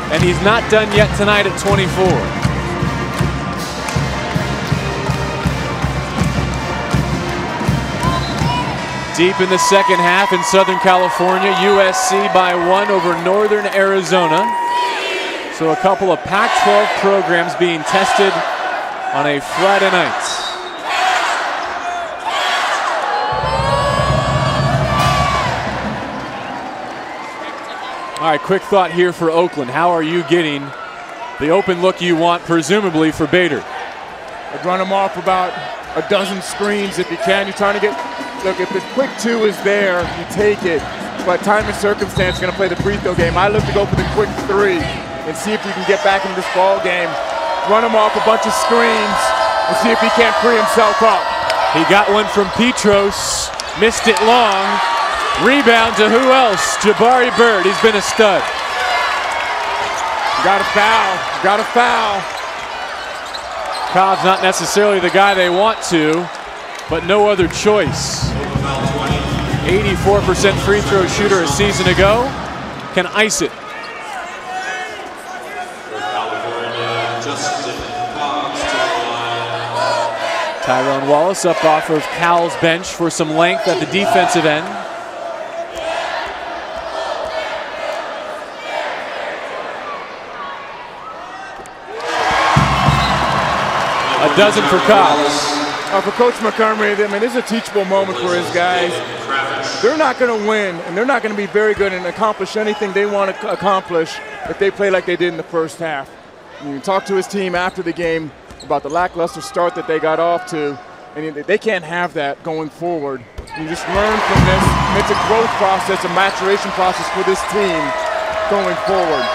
and he's not done yet tonight at 24. Deep in the second half in Southern California, USC by 1 over Northern Arizona. So a couple of Pac-12 programs being tested on a Friday night. All right, quick thought here for Oakland. How are you getting the open look you want, presumably, for Bader? I'd run him off about a dozen screens if you can. You're trying to get, look, if the quick 2 is there, you take it. But time and circumstance is going to play the free throw game. I look to go for the quick 3 and see if you can get back into this ball game. Run him off a bunch of screens and see if he can't free himself up. He got one from Petros, missed it long. Rebound to who else? Jabari Bird. He's been a stud. Got a foul. Got a foul. Cobb's not necessarily the guy they want to, but no other choice. 84% free throw shooter a season ago. Can ice it. Tyrone Wallace up off of Cal's bench for some length at the defensive end. A dozen for Cobbs. For Coach Montgomery, I mean, this is a teachable moment for his guys. They're not going to win, and they're not going to be very good and accomplish anything they want to accomplish if they play like they did in the first half. You can talk to his team after the game about the lackluster start that they got off to, and they can't have that going forward. You just learn from this, and it's a growth process, a maturation process for this team going forward.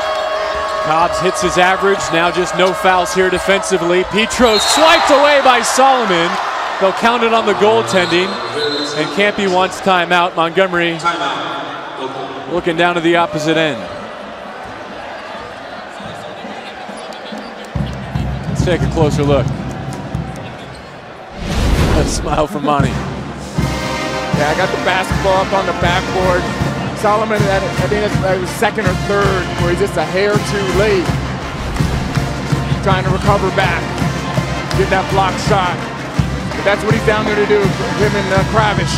Cobbs hits his average, now just no fouls here defensively. Petros swiped away by Solomon. They'll count it on the goaltending, and Campy wants timeout. Montgomery looking down to the opposite end. Let's take a closer look. A smile from Monty. Yeah, I got the basketball up on the backboard. Solomon, I think that was second or third, where he's just a hair too late. Trying to recover back, get that block shot. But that's what he's down there to do, him and Kravish.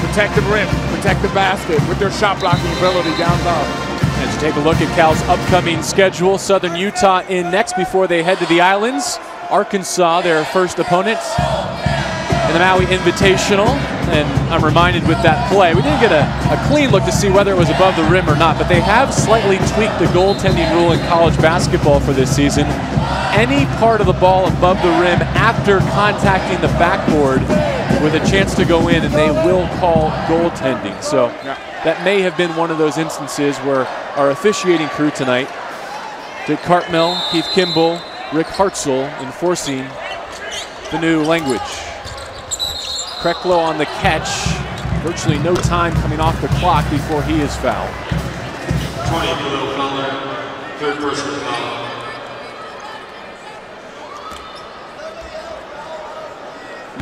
Protect the rim, protect the basket with their shot blocking ability down low. Let's take a look at Cal's upcoming schedule. Southern Utah in next before they head to the Islands. Arkansas, their first opponent in the Maui Invitational. And I'm reminded with that play, we didn't get a clean look to see whether it was above the rim or not, but they have slightly tweaked the goaltending rule in college basketball for this season. Any part of the ball above the rim after contacting the backboard with a chance to go in, and they will call goaltending. So that may have been one of those instances where our officiating crew tonight, Dick Cartmel, Keith Kimball, Rick Hartzell, enforcing the new language. Kreklo on the catch. Virtually no time coming off the clock before he is fouled. 20 below Fowler, third personal foul.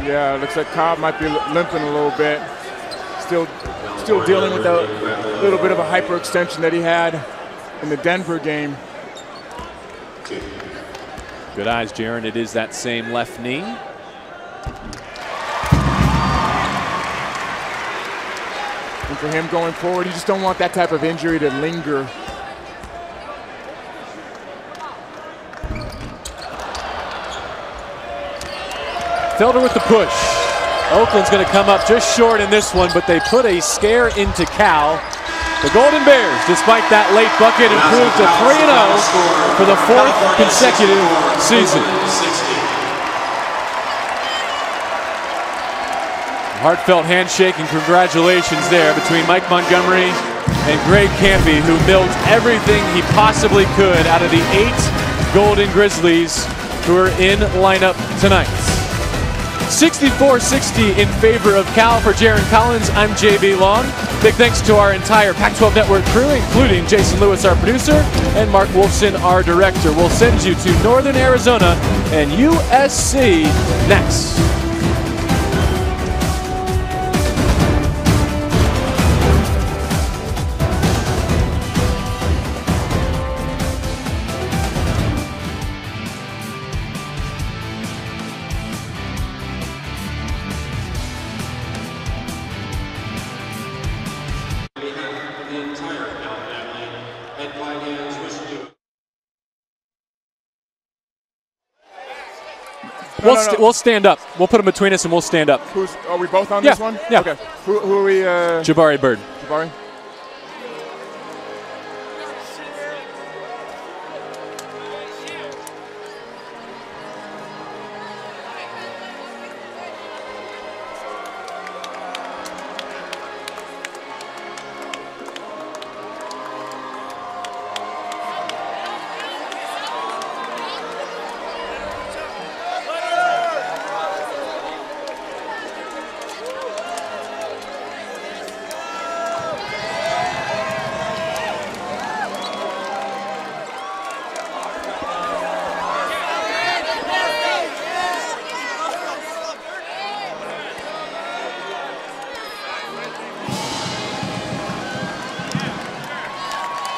Yeah, it looks like Cobb might be limping a little bit. Still dealing with a little bit of a hyperextension that he had in the Denver game. Good eyes, Jaron. It is that same left knee. And for him going forward, you just don't want that type of injury to linger. Felder with the push. Oakland's going to come up just short in this one, but they put a scare into Cal. The Golden Bears, despite that late bucket, improved to 3-0 for the fourth consecutive season. Heartfelt handshake and congratulations there between Mike Montgomery and Greg Campy, who milled everything he possibly could out of the 8 Golden Grizzlies who are in lineup tonight. 64-60 in favor of Cal. For Jaron Collins, I'm JB Long. Big thanks to our entire Pac-12 Network crew, including Jason Lewis, our producer, and Mark Wolfson, our director. We'll send you to Northern Arizona and USC next. We'll stand up. We'll put them between us and we'll stand up. Are we both on this one? Yeah. Okay. Who are we? Jabari Bird. Jabari.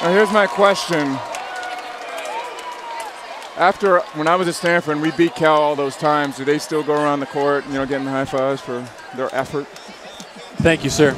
Now here's my question. After, when I was at Stanford and we beat Cal all those times, do they still go around the court, you know, getting high fives for their effort? Thank you, sir.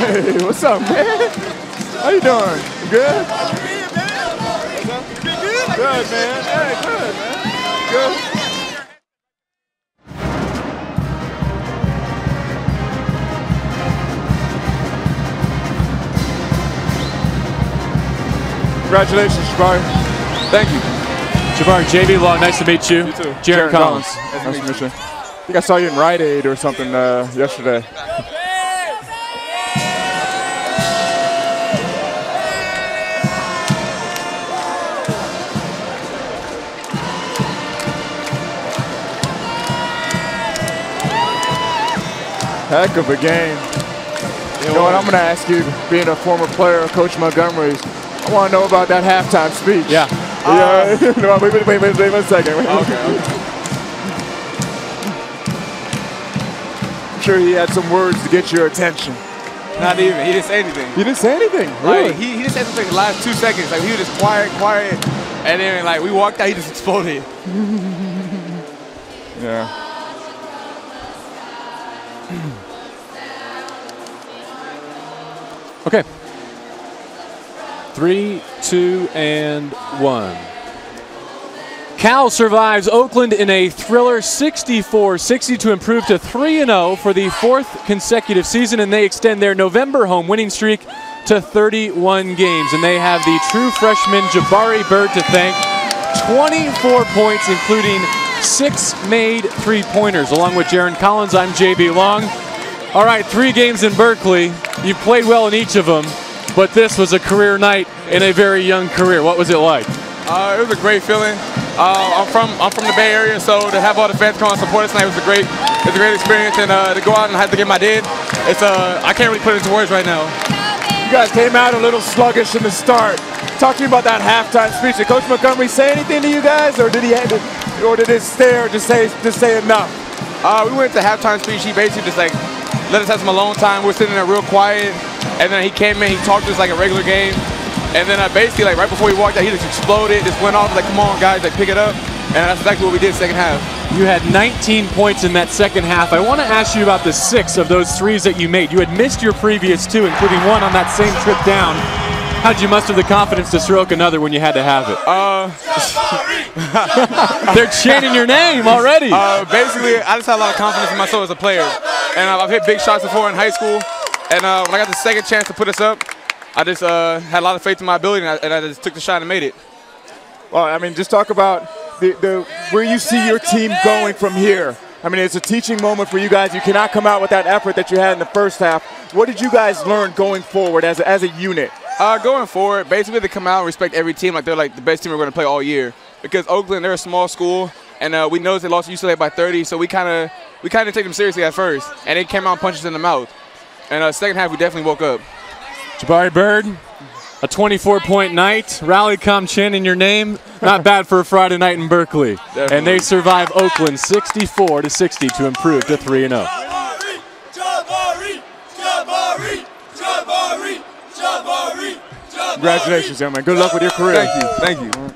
Hey, what's up, man? How you doing? You good? Good, man. Hey, good, man. Good. Congratulations, Jabari. Thank you. Jabari, JV Long, nice to meet you. You too. Jaron Collins. Nice to meet you. I think I saw you in Rite Aid or something yesterday. Heck of a game. You know what, I'm going to ask you, being a former player, Coach Montgomery's, I want to know about that halftime speech. Yeah. No, wait a second. Okay. I'm sure he had some words to get your attention. Not even. He didn't say anything. He didn't say anything? Really? Like, he just said something in the last 2 seconds. Like, he was just quiet, and then, like, we walked out, he just exploded. Yeah. Okay. 3, 2, and 1. Cal survives Oakland in a thriller 64-60 to improve to 3-0 for the 4th consecutive season, and they extend their November home winning streak to 31 games. And they have the true freshman Jabari Bird to thank. 24 points, including 6 made three-pointers. Along with Jaron Collins, I'm JB Long. All right, 3 games in Berkeley. You've played well in each of them, but this was a career night in a very young career. What was it like? It was a great feeling. I'm from the Bay Area, so to have all the fans come and support us tonight was a great experience. And to go out and have the game I did, I can't really put it into words right now. You guys came out a little sluggish in the start. Talk to me about that halftime speech. Did Coach Montgomery say anything to you guys, or did his stare just say enough? We went to halftime speech. He basically just like let us have some alone time. We were sitting there real quiet, and then he came in. He talked to us like a regular game, and then basically like right before he walked out, he just exploded. Just went off like, "Come on, guys, like pick it up." And that's exactly what we did second half. You had 19 points in that second half. I want to ask you about the 6 of those threes that you made. You had missed your previous 2, including one on that same trip down. How'd you muster the confidence to stroke another when you had to have it? They're chanting your name already. Basically, I just had a lot of confidence in myself as a player. And I've hit big shots before in high school. And when I got the second chance to put us up, I just had a lot of faith in my ability, and I just took the shot and made it. Well, I mean, just talk about where you see your team going from here. I mean, it's a teaching moment for you guys. You cannot come out with that effort that you had in the first half. What did you guys learn going forward as a unit? Going forward, basically to come out and respect every team like they're like the best team we're going to play all year. Because Oakland, they're a small school, and we know they lost to UCLA by 30, so we kind of take them seriously at first, and they came out and punched us in the mouth. And second half, we definitely woke up. Jabari Bird, a 24-point night. Rally come chanting your name. Not bad for a Friday night in Berkeley. Definitely. And they survive Oakland 64-60 to improve to 3-0. Congratulations, young man. Good luck with your career. Thank you.